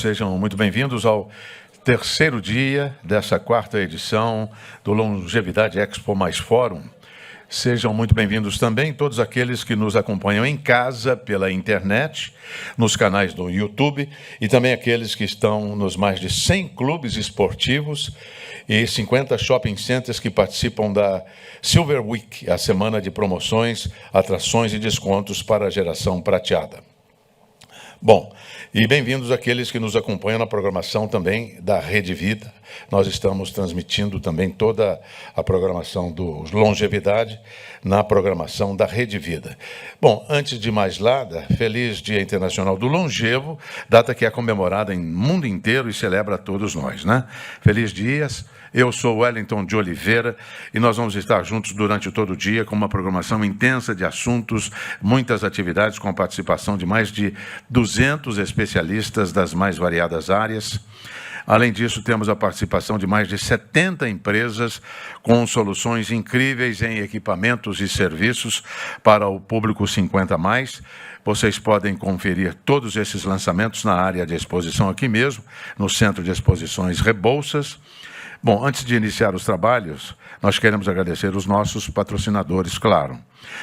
Sejam muito bem-vindos ao terceiro dia dessa quarta edição do Longevidade Expo mais Fórum. Sejam muito bem-vindos também todos aqueles que nos acompanham em casa, pela internet, nos canais do YouTube e também aqueles que estão nos mais de 100 clubes esportivos e 50 shopping centers que participam da Silver Week, a semana de promoções, atrações e descontos para a geração prateada. Bom, e bem-vindos àqueles que nos acompanham na programação também da Rede Vida. Nós estamos transmitindo também toda a programação do Longevidade na programação da Rede Vida. Bom, antes de mais nada, feliz Dia Internacional do Longevo, data que é comemorada em mundo inteiro e celebra a todos nós, né? Feliz dias. Eu sou Wellington de Oliveira e nós vamos estar juntos durante todo o dia com uma programação intensa de assuntos, muitas atividades com a participação de mais de 200 especialistas das mais variadas áreas. Além disso, temos a participação de mais de 70 empresas com soluções incríveis em equipamentos e serviços para o público 50+. Vocês podem conferir todos esses lançamentos na área de exposição aqui mesmo, no Centro de Exposições Rebouças. Bom, antes de iniciar os trabalhos, nós queremos agradecer os nossos patrocinadores, claro.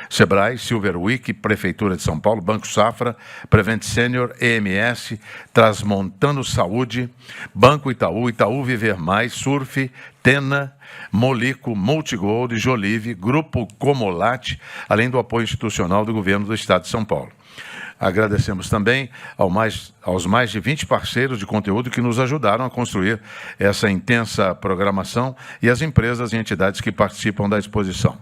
Sebrae, Silver Week, Prefeitura de São Paulo, Banco Safra, Prevent Senior, EMS, Transmontano Saúde, Banco Itaú, Itaú Viver Mais, Surf, Tena, Molico, Multigold, Jolive, Grupo Comolate, além do apoio institucional do Governo do Estado de São Paulo. Agradecemos também aos mais de 20 parceiros de conteúdo que nos ajudaram a construir essa intensa programação e as empresas e entidades que participam da exposição.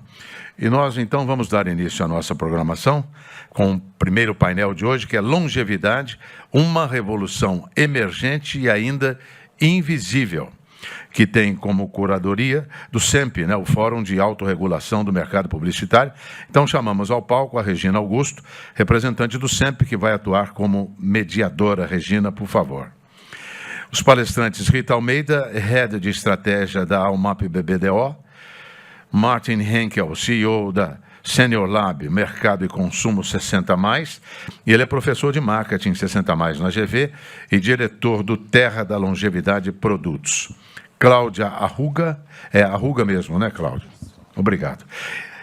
E nós, então, vamos dar início à nossa programação com o primeiro painel de hoje, que é Longevidade, uma revolução emergente e ainda invisível, que tem como curadoria do SEMP, o Fórum de Autorregulação do Mercado Publicitário. Então, chamamos ao palco a Regina Augusto, representante do SEMP, que vai atuar como mediadora. Regina, por favor. Os palestrantes: Rita Almeida, Head de Estratégia da Almap BBDO, Martin Henkel, CEO da Senior Lab, Mercado e Consumo 60+, e ele é professor de Marketing 60+, na GV, e diretor do Terra da Longevidade Produtos. Cláudia Arruga, é Arruga mesmo, né, Cláudia? Obrigado.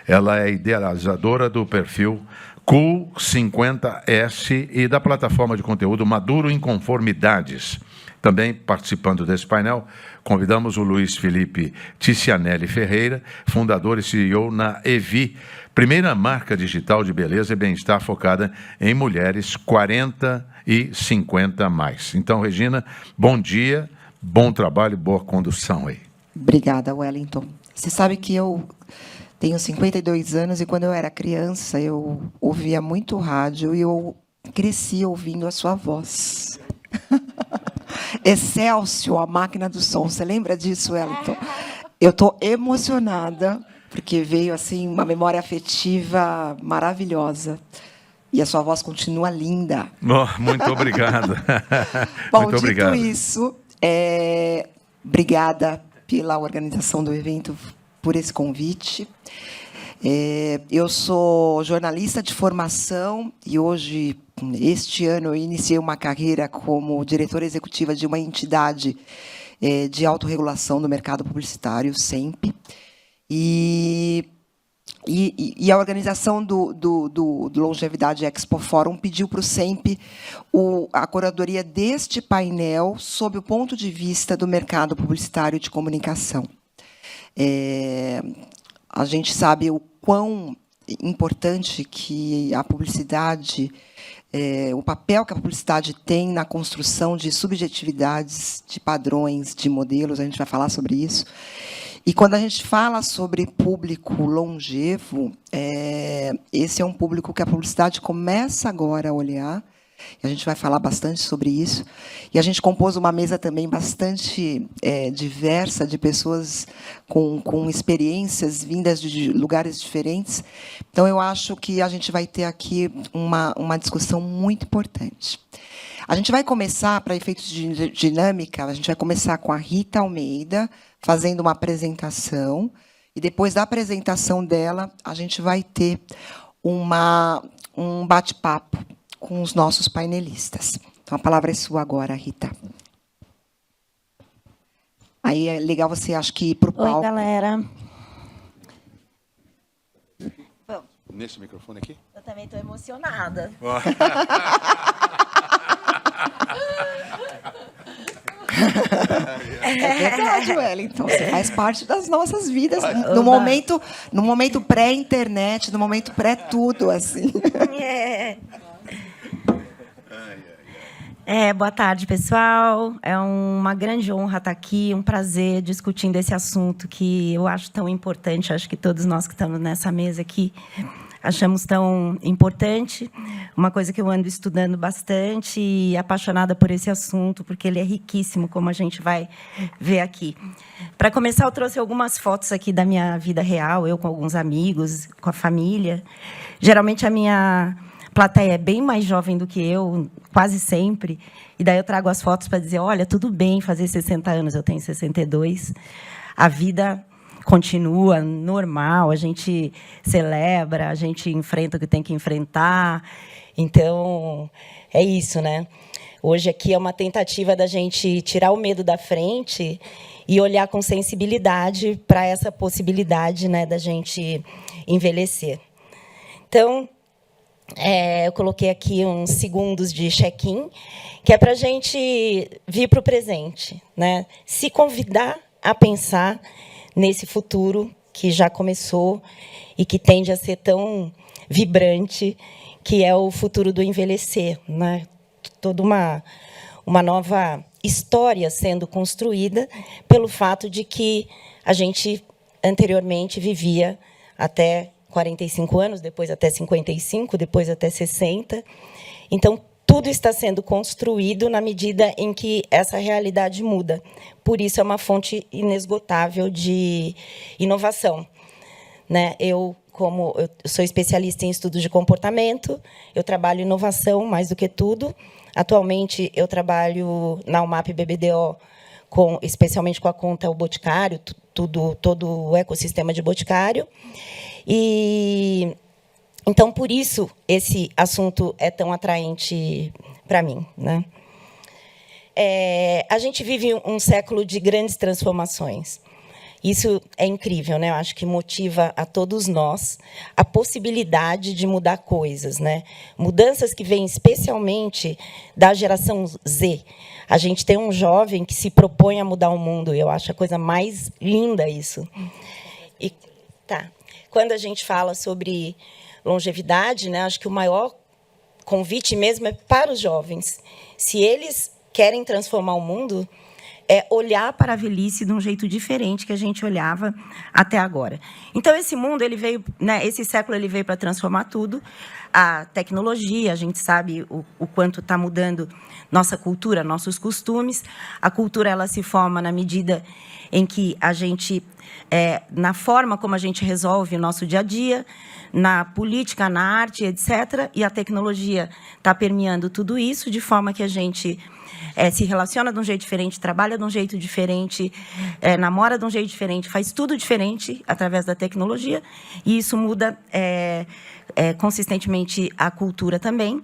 Ela é idealizadora do perfil Cool50S e da plataforma de conteúdo Maduro Inconformidades. Também participando desse painel, convidamos o Luiz Felipe Ticianelli Ferreira, fundador e CEO na Evi, primeira marca digital de beleza e bem-estar focada em mulheres 40 e 50+. Então, Regina, bom dia, bom trabalho, boa condução aí. Obrigada, Wellington. Você sabe que eu tenho 52 anos e quando eu era criança eu ouvia muito rádio e eu cresci ouvindo a sua voz. Excelsior, a máquina do som. Você lembra disso, Wellington? Eu estou emocionada, porque veio assim uma memória afetiva maravilhosa. E a sua voz continua linda. Oh, muito obrigado. Bom, muito obrigado. Dito isso, obrigada pela organização do evento, por esse convite. Eu sou jornalista de formação e hoje, este ano, eu iniciei uma carreira como diretora executiva de uma entidade de autorregulação do mercado publicitário, SEMP. E a organização do Longevidade Expo Fórum pediu para o SEMP a curadoria deste painel sob o ponto de vista do mercado publicitário de comunicação. A gente sabe o quão importante que a publicidade, o papel que a publicidade tem na construção de subjetividades, de padrões, de modelos, a gente vai falar sobre isso. E quando a gente fala sobre público longevo, esse é um público que a publicidade começa agora a olhar, e a gente vai falar bastante sobre isso. E a gente compôs uma mesa também bastante diversa, de pessoas com experiências vindas de lugares diferentes. Então, eu acho que a gente vai ter aqui uma discussão muito importante. A gente vai começar, para efeitos de dinâmica, a gente vai começar com a Rita Almeida, fazendo uma apresentação, e depois da apresentação dela, a gente vai ter um bate-papo com os nossos painelistas. Então, a palavra é sua agora, Rita. Aí é legal você, acho que, ir para o palco. Oi, galera. Bom, Nesse microfone aqui? eu também estou emocionada. É verdade, Wellington. Você faz parte das nossas vidas no momento pré-internet, no momento pré-tudo, assim. Boa tarde, pessoal. É uma grande honra estar aqui, um prazer discutindo esse assunto que eu acho tão importante. Acho que todos nós que estamos nessa mesa aqui achamos tão importante. Uma coisa que eu ando estudando bastante e apaixonada por esse assunto, porque ele é riquíssimo, como a gente vai ver aqui. Para começar, eu trouxe algumas fotos aqui da minha vida real, eu com alguns amigos, com a família. Geralmente, a minha plateia é bem mais jovem do que eu, quase sempre. E daí eu trago as fotos para dizer, olha, tudo bem fazer 60 anos, eu tenho 62. A vida continua normal, a gente celebra, a gente enfrenta o que tem que enfrentar. Então, é isso, né? Hoje aqui é uma tentativa da gente tirar o medo da frente e olhar com sensibilidade para essa possibilidade, né, da gente envelhecer. Então, eu coloquei aqui uns segundos de check-in, que é para a gente vir para o presente, né? Se convidar a pensar nesse futuro que já começou e que tende a ser tão vibrante, que é o futuro do envelhecer, né? Toda uma nova história sendo construída pelo fato de que a gente anteriormente vivia até 45 anos, depois até 55, depois até 60. Então, tudo está sendo construído na medida em que essa realidade muda. Por isso, é uma fonte inesgotável de inovação, né? Eu sou especialista em estudos de comportamento, eu trabalho inovação mais do que tudo. Atualmente, eu trabalho na UMAP BBDO, especialmente com a conta O Boticário, todo o ecossistema de Boticário. E então, por isso, esse assunto é tão atraente para mim, né? A gente vive um século de grandes transformações. Isso é incrível, né? Eu acho que motiva a todos nós a possibilidade de mudar coisas, né? Mudanças que vêm especialmente da geração Z. A gente tem um jovem que se propõe a mudar o mundo. Eu acho a coisa mais linda isso. E tá. Quando a gente fala sobre longevidade, né, acho que o maior convite mesmo é para os jovens. Se eles querem transformar o mundo, é olhar para a velhice de um jeito diferente que a gente olhava até agora. Então, esse mundo, ele veio, né, esse século ele veio para transformar tudo. A tecnologia, a gente sabe o quanto está mudando nossa cultura, nossos costumes. A cultura ela se forma na medida em que a gente, na forma como a gente resolve o nosso dia a dia, na política, na arte, etc. E a tecnologia está permeando tudo isso, de forma que a gente se relaciona de um jeito diferente, trabalha de um jeito diferente, namora de um jeito diferente, faz tudo diferente através da tecnologia, e isso muda consistentemente a cultura também.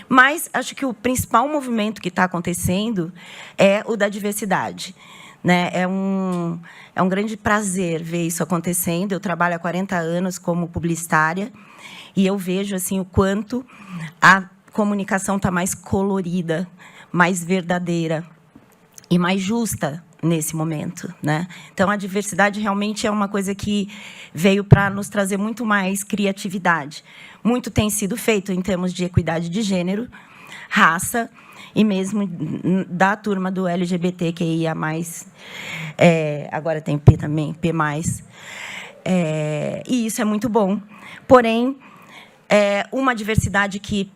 Mas acho que o principal movimento que está acontecendo é o da diversidade, né? É um grande prazer ver isso acontecendo. Eu trabalho há 40 anos como publicitária e eu vejo assim, o quanto a comunicação está mais colorida, mais verdadeira e mais justa nesse momento, né? Então, a diversidade realmente é uma coisa que veio para nos trazer muito mais criatividade. Muito tem sido feito em termos de equidade de gênero, raça e mesmo da turma do LGBTQIA+. Agora tem P também, P+. E isso é muito bom. Porém, uma diversidade que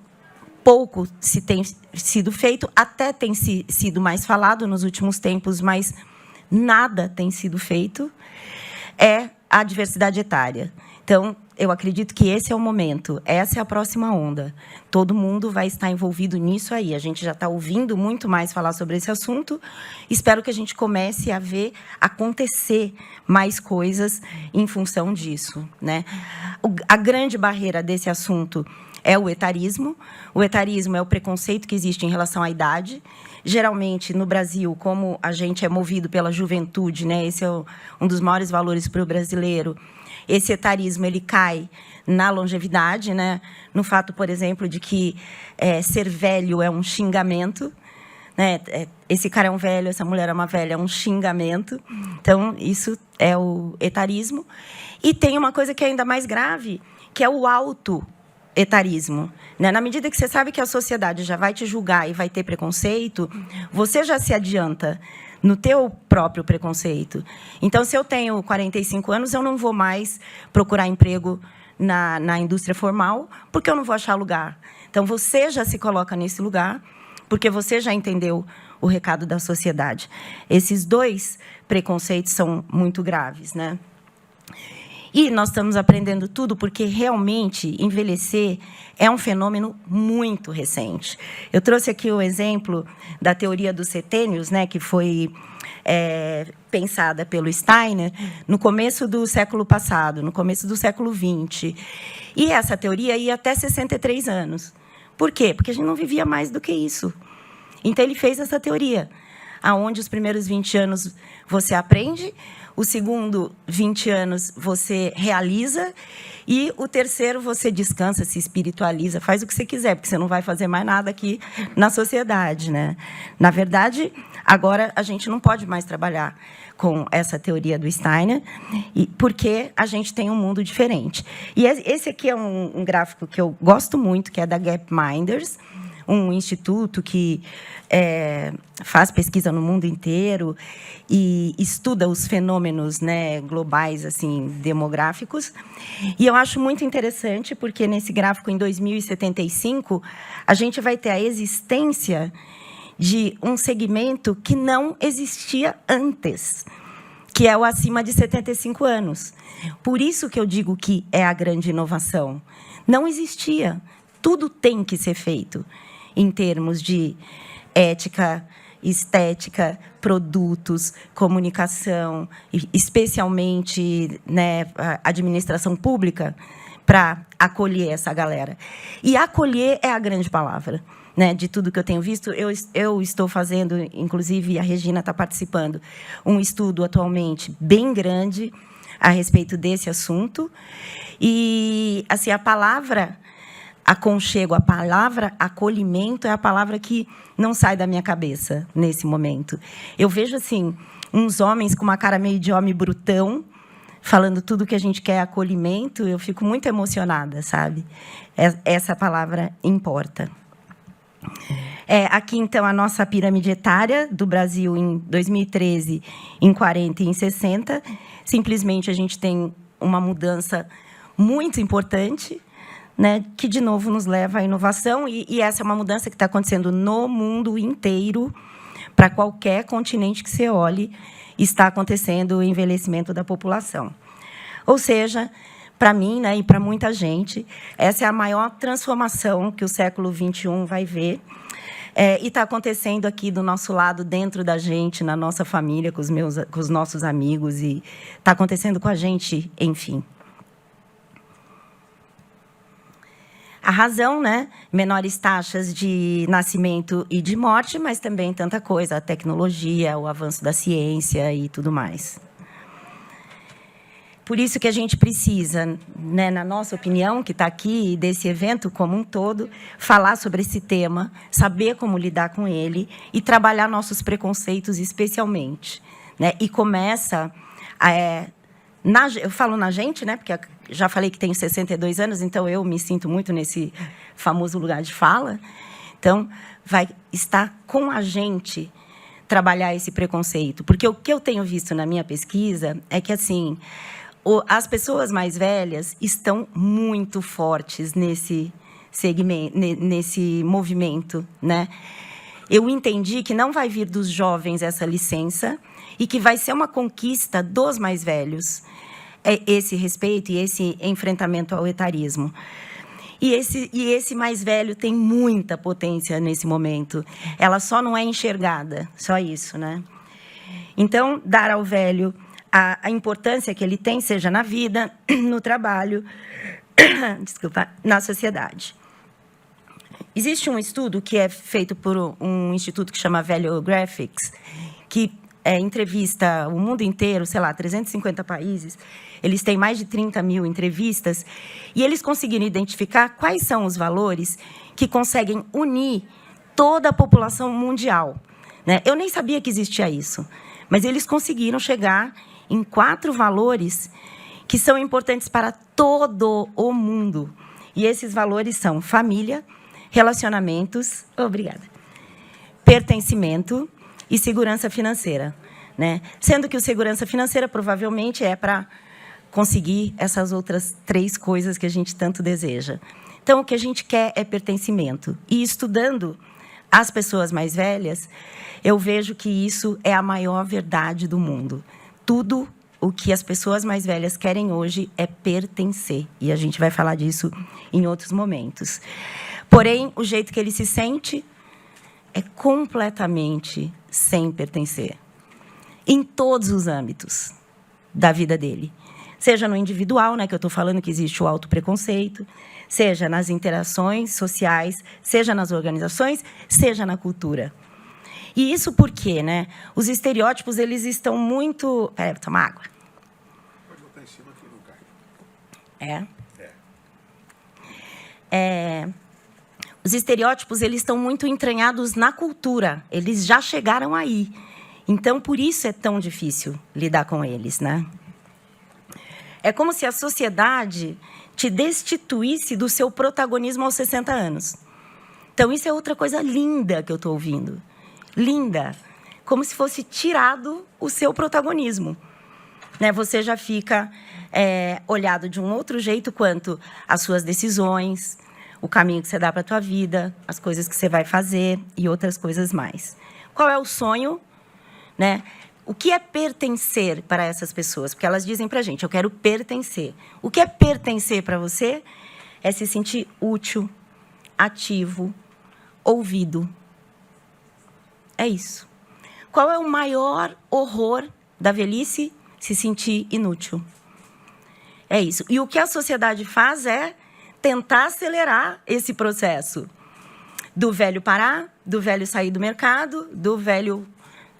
pouco se tem sido feito, até tem sido mais falado nos últimos tempos, mas nada tem sido feito, é a diversidade etária. Então, eu acredito que esse é o momento, essa é a próxima onda. Todo mundo vai estar envolvido nisso aí. A gente já está ouvindo muito mais falar sobre esse assunto. Espero que a gente comece a ver acontecer mais coisas em função disso, né? A grande barreira desse assunto é o etarismo. O etarismo é o preconceito que existe em relação à idade. Geralmente, no Brasil, como a gente é movido pela juventude, né, esse é um dos maiores valores para o brasileiro, esse etarismo ele cai na longevidade, né, no fato, por exemplo, de que ser velho é um xingamento, né, esse cara é um velho, essa mulher é uma velha, é um xingamento. Então, isso é o etarismo. E tem uma coisa que é ainda mais grave, que é o auto-etarismo. Né? Na medida que você sabe que a sociedade já vai te julgar e vai ter preconceito, você já se adianta no teu próprio preconceito. Então, se eu tenho 45 anos, eu não vou mais procurar emprego na indústria formal, porque eu não vou achar lugar. Então, você já se coloca nesse lugar, porque você já entendeu o recado da sociedade. Esses dois preconceitos são muito graves, né? E nós estamos aprendendo tudo porque, realmente, envelhecer é um fenômeno muito recente. Eu trouxe aqui o exemplo da teoria dos setênios, né, que foi pensada pelo Steiner no começo do século passado, no começo do século XX. E essa teoria ia até 63 anos. Por quê? Porque a gente não vivia mais do que isso. Então, ele fez essa teoria, onde os primeiros 20 anos você aprende, o segundo 20 anos você realiza e o terceiro você descansa, se espiritualiza, faz o que você quiser, porque você não vai fazer mais nada aqui na sociedade, né? Na verdade, agora a gente não pode mais trabalhar com essa teoria do Steiner, porque a gente tem um mundo diferente. E esse aqui é um gráfico que eu gosto muito, que é da Gapminders, um instituto que faz pesquisa no mundo inteiro e estuda os fenômenos, né, globais, assim, demográficos. E eu acho muito interessante, porque nesse gráfico, em 2075, a gente vai ter a existência de um segmento que não existia antes, que é o acima de 75 anos. Por isso que eu digo que é a grande inovação. Não existia. Tudo tem que ser feito em termos de ética, estética, produtos, comunicação, especialmente, né, a administração pública, para acolher essa galera. E acolher é a grande palavra, né, de tudo que eu tenho visto. Eu estou fazendo, inclusive a Regina está participando, um estudo atualmente bem grande a respeito desse assunto. E assim, a palavra aconchego, a palavra acolhimento é a palavra que não sai da minha cabeça nesse momento. Eu vejo assim uns homens com uma cara meio de homem brutão, falando tudo que a gente quer é acolhimento. Eu fico muito emocionada, sabe? Essa palavra importa. Aqui, então, a nossa pirâmide etária do Brasil em 2013, em 40 e em 60. Simplesmente, a gente tem uma mudança muito importante, né, que, de novo, nos leva à inovação. E essa é uma mudança que está acontecendo no mundo inteiro, para qualquer continente que você olhe, está acontecendo o envelhecimento da população. Ou seja, para mim, né, e para muita gente, essa é a maior transformação que o século XXI vai ver. E está acontecendo aqui do nosso lado, dentro da gente, na nossa família, com os nossos amigos, e está acontecendo com a gente, enfim. A razão, né? Menores taxas de nascimento e de morte, mas também tanta coisa, a tecnologia, o avanço da ciência e tudo mais. Por isso que a gente precisa, né, na nossa opinião, que está aqui, desse evento como um todo, falar sobre esse tema, saber como lidar com ele e trabalhar nossos preconceitos especialmente, né? E começa eu falo na gente, né, porque já falei que tenho 62 anos, então eu me sinto muito nesse famoso lugar de fala. Então, vai estar com a gente trabalhar esse preconceito. Porque o que eu tenho visto na minha pesquisa é que, assim, as pessoas mais velhas estão muito fortes nesse segmento, nesse movimento, né? Eu entendi que não vai vir dos jovens essa licença e que vai ser uma conquista dos mais velhos. esse respeito e esse enfrentamento ao etarismo. E esse mais velho tem muita potência nesse momento. Ela só não é enxergada, só isso, né? Então, dar ao velho a importância que ele tem, seja na vida, no trabalho, desculpa, na sociedade. Existe um estudo que é feito por um instituto que chama Valuographics, que entrevista o mundo inteiro, sei lá, 350 países. Eles têm mais de 30 mil entrevistas e eles conseguiram identificar quais são os valores que conseguem unir toda a população mundial, né? Eu nem sabia que existia isso, mas eles conseguiram chegar em 4 valores que são importantes para todo o mundo. E esses valores são família, relacionamentos, obrigada, pertencimento e segurança financeira, né? Sendo que o segurança financeira provavelmente é para conseguir essas outras 3 coisas que a gente tanto deseja. Então, o que a gente quer é pertencimento. E estudando as pessoas mais velhas, eu vejo que isso é a maior verdade do mundo. Tudo o que as pessoas mais velhas querem hoje é pertencer. E a gente vai falar disso em outros momentos. Porém, o jeito que ele se sente é completamente sem pertencer. Em todos os âmbitos da vida dele. Seja no individual, né, que eu estou falando que existe o autopreconceito, seja nas interações sociais, seja nas organizações, seja na cultura. E isso porque, né, os estereótipos, eles estão muito... Peraí, vou tomar água. Pode botar em cima que não cai. Os estereótipos, eles estão muito entranhados na cultura. Eles já chegaram aí. Então, por isso é tão difícil lidar com eles, né? É como se a sociedade te destituísse do seu protagonismo aos 60 anos. Então, isso é outra coisa linda que eu estou ouvindo. Linda. Como se fosse tirado o seu protagonismo. Né? Você já fica olhado de um outro jeito quanto às suas decisões, o caminho que você dá para a tua vida, as coisas que você vai fazer e outras coisas mais. Qual é o sonho? Né? O que é pertencer para essas pessoas? Porque elas dizem para a gente, eu quero pertencer. O que é pertencer para você? É se sentir útil, ativo, ouvido. É isso. Qual é o maior horror da velhice? Se sentir inútil. É isso. E o que a sociedade faz é tentar acelerar esse processo. Do velho parar, do velho sair do mercado, do velho...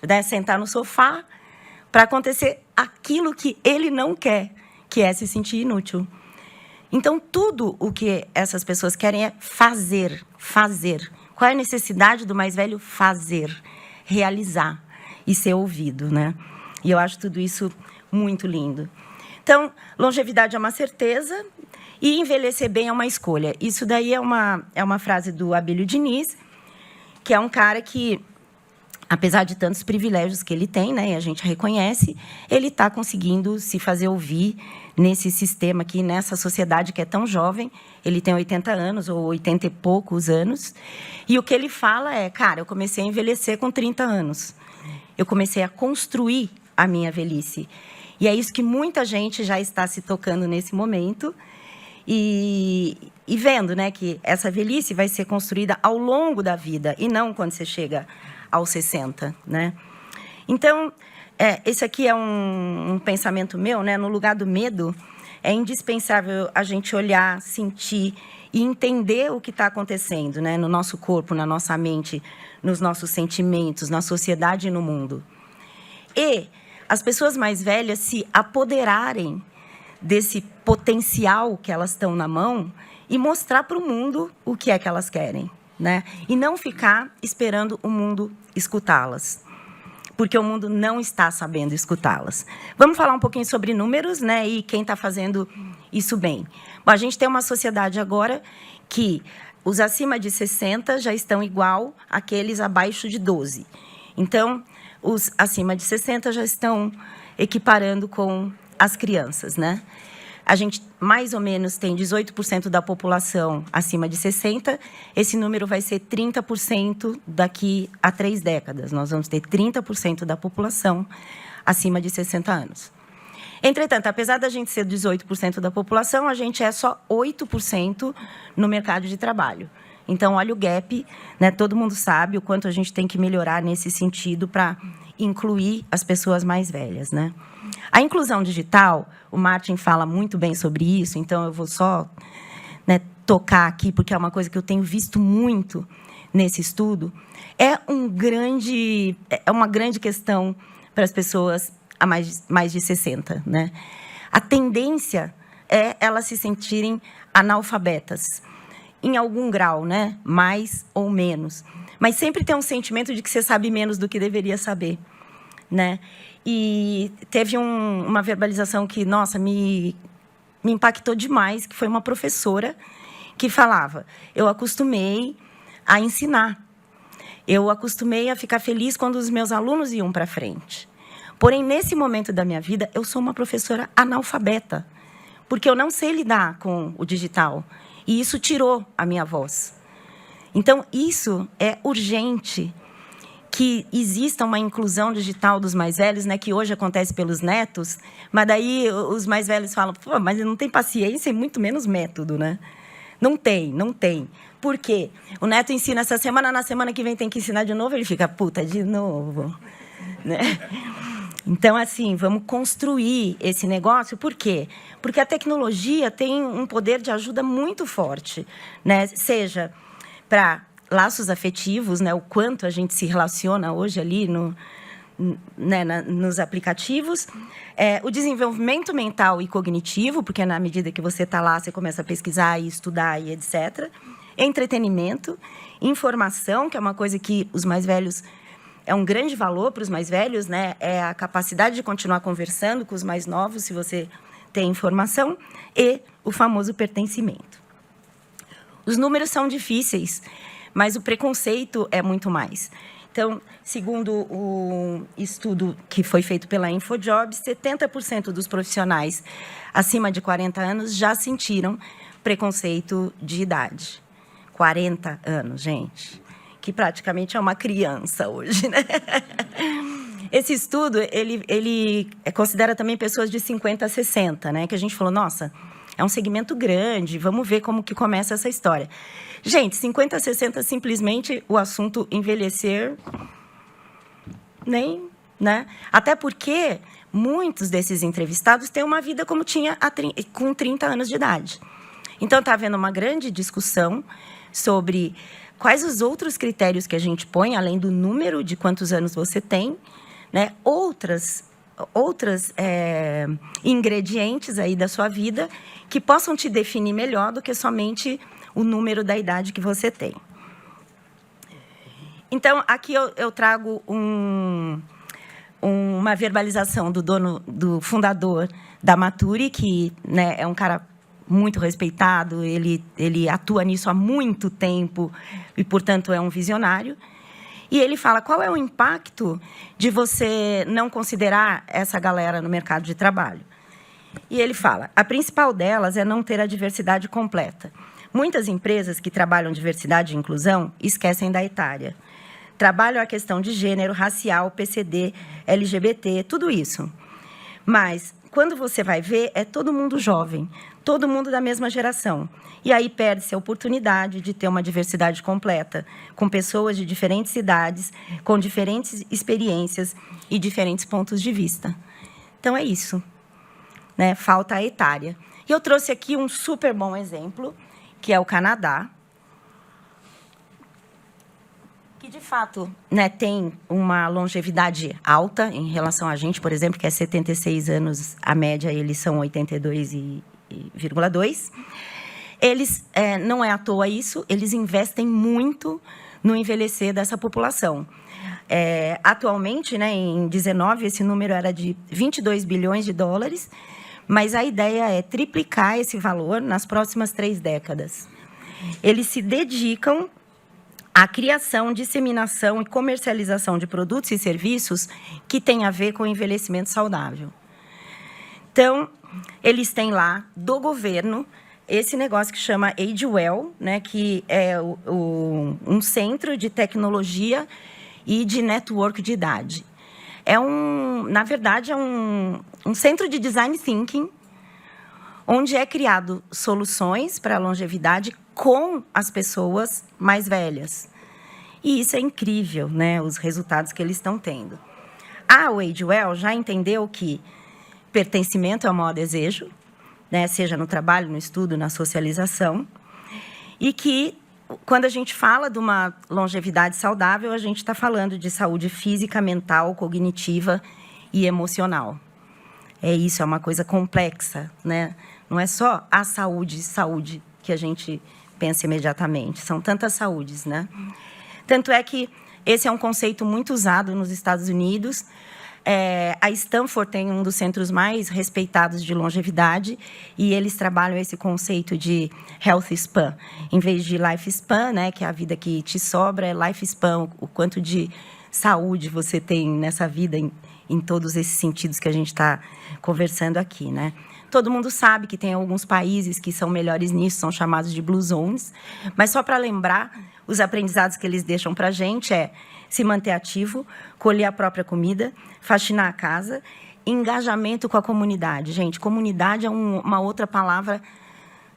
Né, sentar no sofá para acontecer aquilo que ele não quer, que é se sentir inútil. Então, tudo o que essas pessoas querem é fazer, fazer. Qual é a necessidade do mais velho? Fazer, realizar e ser ouvido, né? E eu acho tudo isso muito lindo. Então, longevidade é uma certeza e envelhecer bem é uma escolha. Isso daí é uma frase do Abílio Diniz, que é um cara que... Apesar de tantos privilégios que ele tem, né, e a gente reconhece, ele está conseguindo se fazer ouvir nesse sistema aqui, nessa sociedade que é tão jovem. Ele tem 80 anos, ou 80 e poucos anos. E o que ele fala é, cara, eu comecei a envelhecer com 30 anos. Eu comecei a construir a minha velhice. E é isso que muita gente já está se tocando nesse momento. E vendo, né, que essa velhice vai ser construída ao longo da vida, e não quando você chega aos 60, né? Então, esse aqui é um pensamento meu, né? No lugar do medo, é indispensável a gente olhar, sentir e entender o que está acontecendo, né? No nosso corpo, na nossa mente, nos nossos sentimentos, na sociedade e no mundo. E as pessoas mais velhas se apoderarem desse potencial que elas estão na mão e mostrar para o mundo o que é que elas querem. Né? E não ficar esperando o mundo escutá-las, porque o mundo não está sabendo escutá-las. Vamos falar um pouquinho sobre números, né? E quem está fazendo isso bem. Bom, a gente tem uma sociedade agora que os acima de 60 já estão igual àqueles abaixo de 12. Então, os acima de 60 já estão equiparando com as crianças, né? A gente, mais ou menos, tem 18% da população acima de 60. Esse número vai ser 30% daqui a 3 décadas. Nós vamos ter 30% da população acima de 60 anos. Entretanto, apesar da gente ser 18% da população, a gente é só 8% no mercado de trabalho. Então, olha o gap, né? Todo mundo sabe o quanto a gente tem que melhorar nesse sentido para incluir as pessoas mais velhas, né? A inclusão digital, o Martin fala muito bem sobre isso, então eu vou só, né, tocar aqui, porque é uma coisa que eu tenho visto muito nesse estudo, é uma grande questão para as pessoas a mais de 60, né? A tendência é elas se sentirem analfabetas, em algum grau, né? Mais ou menos. Mas sempre tem um sentimento de que você sabe menos do que deveria saber, né? E teve uma verbalização que, nossa, me impactou demais, que foi uma professora que falava: eu acostumei a ensinar, eu acostumei a ficar feliz quando os meus alunos iam para frente. Porém, nesse momento da minha vida, eu sou uma professora analfabeta, porque eu não sei lidar com o digital. E isso tirou a minha voz. Então, isso é urgente, que exista uma inclusão digital dos mais velhos, né, que hoje acontece pelos netos, mas daí os mais velhos falam: pô, mas não tem paciência e muito menos método, né? Não tem, não tem. Por quê? O neto ensina essa semana, na semana que vem tem que ensinar de novo, ele fica: puta, de novo. Né? Então, assim, vamos construir esse negócio. Por quê? Porque a tecnologia tem um poder de ajuda muito forte, né? Seja para laços afetivos, né? O quanto a gente se relaciona hoje ali nos aplicativos. O desenvolvimento mental e cognitivo, porque na medida que você está lá, você começa a pesquisar e estudar e etc. Entretenimento, informação, que é uma coisa que os mais velhos... É um grande valor para os mais velhos, né? É a capacidade de continuar conversando com os mais novos, se você tem informação, e o famoso pertencimento. Os números são difíceis, mas o preconceito é muito mais. Então, segundo o estudo que foi feito pela InfoJobs, 70% dos profissionais acima de 40 anos já sentiram preconceito de idade. 40 anos, gente, que praticamente é uma criança hoje, né? Esse estudo, ele considera também pessoas de 50 a 60, né? Que a gente falou: nossa, é um segmento grande, vamos ver como que começa essa história. Gente, 50 a 60, simplesmente o assunto envelhecer, nem, né? Até porque muitos desses entrevistados têm uma vida como tinha com 30 anos de idade. Então, está havendo uma grande discussão sobre quais os outros critérios que a gente põe, além do número de quantos anos você tem, né? Outras ingredientes aí da sua vida que possam te definir melhor do que somente o número da idade que você tem. Então, aqui eu trago uma verbalização do fundador da Maturi, que, né, é um cara muito respeitado, ele atua nisso há muito tempo e, portanto, é um visionário. E ele fala: qual é o impacto de você não considerar essa galera no mercado de trabalho? E ele fala: a principal delas é não ter a diversidade completa. Muitas empresas que trabalham diversidade e inclusão esquecem da etária. Trabalham a questão de gênero, racial, PCD, LGBT, tudo isso. Mas, quando você vai ver, é todo mundo jovem, todo mundo da mesma geração. E aí perde-se a oportunidade de ter uma diversidade completa, com pessoas de diferentes idades, com diferentes experiências e diferentes pontos de vista. Então, é isso, né? Falta a etária. E eu trouxe aqui um super bom exemplo, que é o Canadá, que, de fato, né, tem uma longevidade alta em relação a gente, por exemplo, que é 76 anos, a média, eles são 82,2. Eles, não é à toa isso, eles investem muito no envelhecer dessa população. Atualmente, né, em 19, esse número era de 22 bilhões de dólares, mas a ideia é triplicar esse valor nas próximas 3 décadas. Eles se dedicam à criação, disseminação e comercialização de produtos e serviços que têm a ver com o envelhecimento saudável. Então, eles têm lá, do governo, esse negócio que chama AgeWell, né, que é um centro de tecnologia e de network de idade. na verdade, é um centro de design thinking, onde é criado soluções para a longevidade com as pessoas mais velhas. E isso é incrível, né, os resultados que eles estão tendo. A AgeWell já entendeu que pertencimento é o maior desejo, né, seja no trabalho, no estudo, na socialização, e que, quando a gente fala de uma longevidade saudável, a gente está falando de saúde física, mental, cognitiva e emocional. É isso, é uma coisa complexa, né? Não é só a saúde que a gente pensa imediatamente, são tantas saúdes, né? Tanto é que esse é um conceito muito usado nos Estados Unidos. A Stanford tem um dos centros mais respeitados de longevidade e eles trabalham esse conceito de health span. Em vez de life span, né, que é a vida que te sobra, é life span, o quanto de saúde você tem nessa vida em todos esses sentidos que a gente está conversando aqui, né? Todo mundo sabe que tem alguns países que são melhores nisso, são chamados de blue zones, mas só para lembrar, os aprendizados que eles deixam para a gente é se manter ativo, colher a própria comida, faxinar a casa, engajamento com a comunidade. Gente, comunidade é uma outra palavra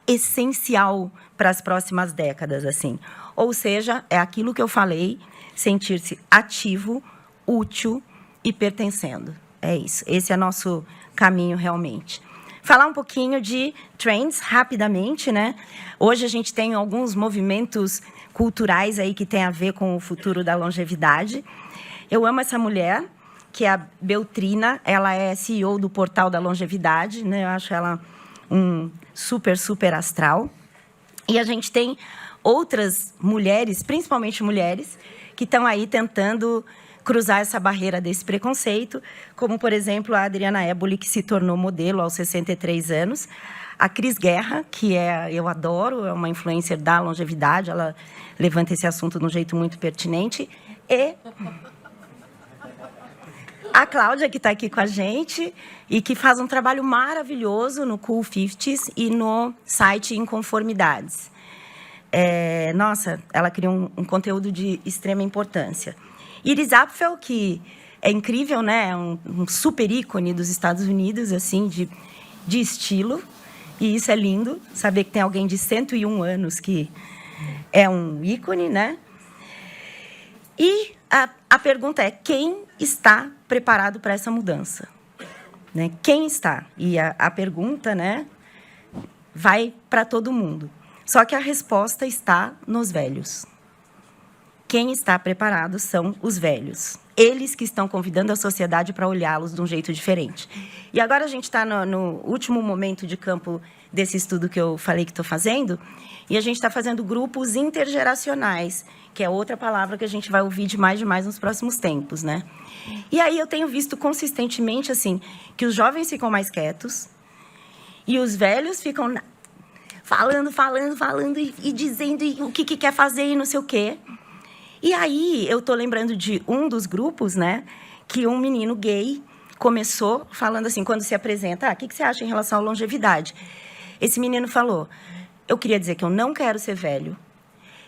essencial para as próximas décadas, assim. Ou seja, é aquilo que eu falei, sentir-se ativo, útil e pertencendo. É isso. Esse é nosso caminho realmente. Falar um pouquinho de trends, rapidamente, né? Hoje a gente tem alguns movimentos culturais aí que tem a ver com o futuro da longevidade. Eu amo essa mulher, que é a Beltrina. Ela é CEO do Portal da Longevidade, né? Eu acho ela um super astral. E a gente tem outras mulheres, principalmente mulheres, que estão aí tentando cruzar essa barreira desse preconceito, como, por exemplo, a Adriana Éboli, que se tornou modelo aos 63 anos, a Cris Guerra, que eu adoro, é uma influencer da longevidade, ela levanta esse assunto de um jeito muito pertinente, e a Cláudia, que está aqui com a gente, e que faz um trabalho maravilhoso no Cool 50s e no site Inconformidades. Nossa, ela criou um conteúdo de extrema importância. Iris Apfel, que é incrível, né? É um super ícone dos Estados Unidos, assim, de estilo. E isso é lindo, saber que tem alguém de 101 anos que é um ícone, né? E a pergunta é, quem está preparado para essa mudança? Né? Quem está? E a pergunta, né, vai para todo mundo. Só que a resposta está nos velhos. Quem está preparado são os velhos. Eles que estão convidando a sociedade para olhá-los de um jeito diferente. E agora a gente está no último momento de campo desse estudo que eu falei que estou fazendo, e a gente está fazendo grupos intergeracionais, que é outra palavra que a gente vai ouvir de mais nos próximos tempos, né? E aí eu tenho visto consistentemente assim que os jovens ficam mais quietos e os velhos ficam falando e dizendo o que quer fazer e não sei o quê. E aí, eu estou lembrando de um dos grupos, né, que um menino gay começou falando assim, quando se apresenta, o que você acha em relação à longevidade? Esse menino falou, eu queria dizer que eu não quero ser velho,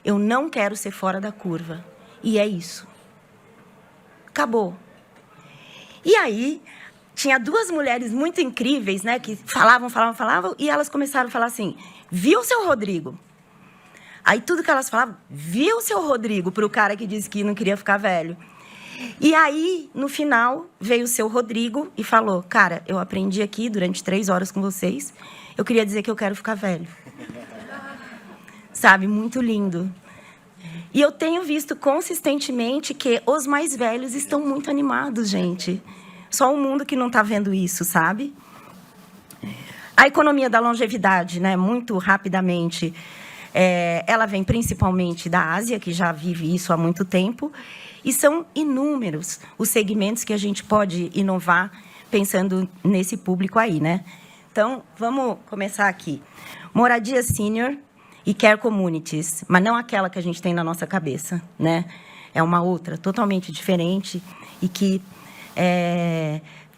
eu não quero ser fora da curva, e é isso. Acabou. E aí, tinha duas mulheres muito incríveis, né, que falavam, e elas começaram a falar assim, viu, seu Rodrigo? Aí, tudo que elas falavam, viu, seu Rodrigo, para o cara que disse que não queria ficar velho. E aí, no final, veio o seu Rodrigo e falou, cara, eu aprendi aqui durante 3 horas com vocês, eu queria dizer que eu quero ficar velho. Sabe, muito lindo. E eu tenho visto consistentemente que os mais velhos estão muito animados, gente. Só o mundo que não está vendo isso, sabe? A economia da longevidade, né, muito rapidamente, ela vem principalmente da Ásia, que já vive isso há muito tempo, e são inúmeros os segmentos que a gente pode inovar pensando nesse público aí, né? Então, vamos começar aqui. Moradia senior e care communities, mas não aquela que a gente tem na nossa cabeça, né? É uma outra, totalmente diferente e que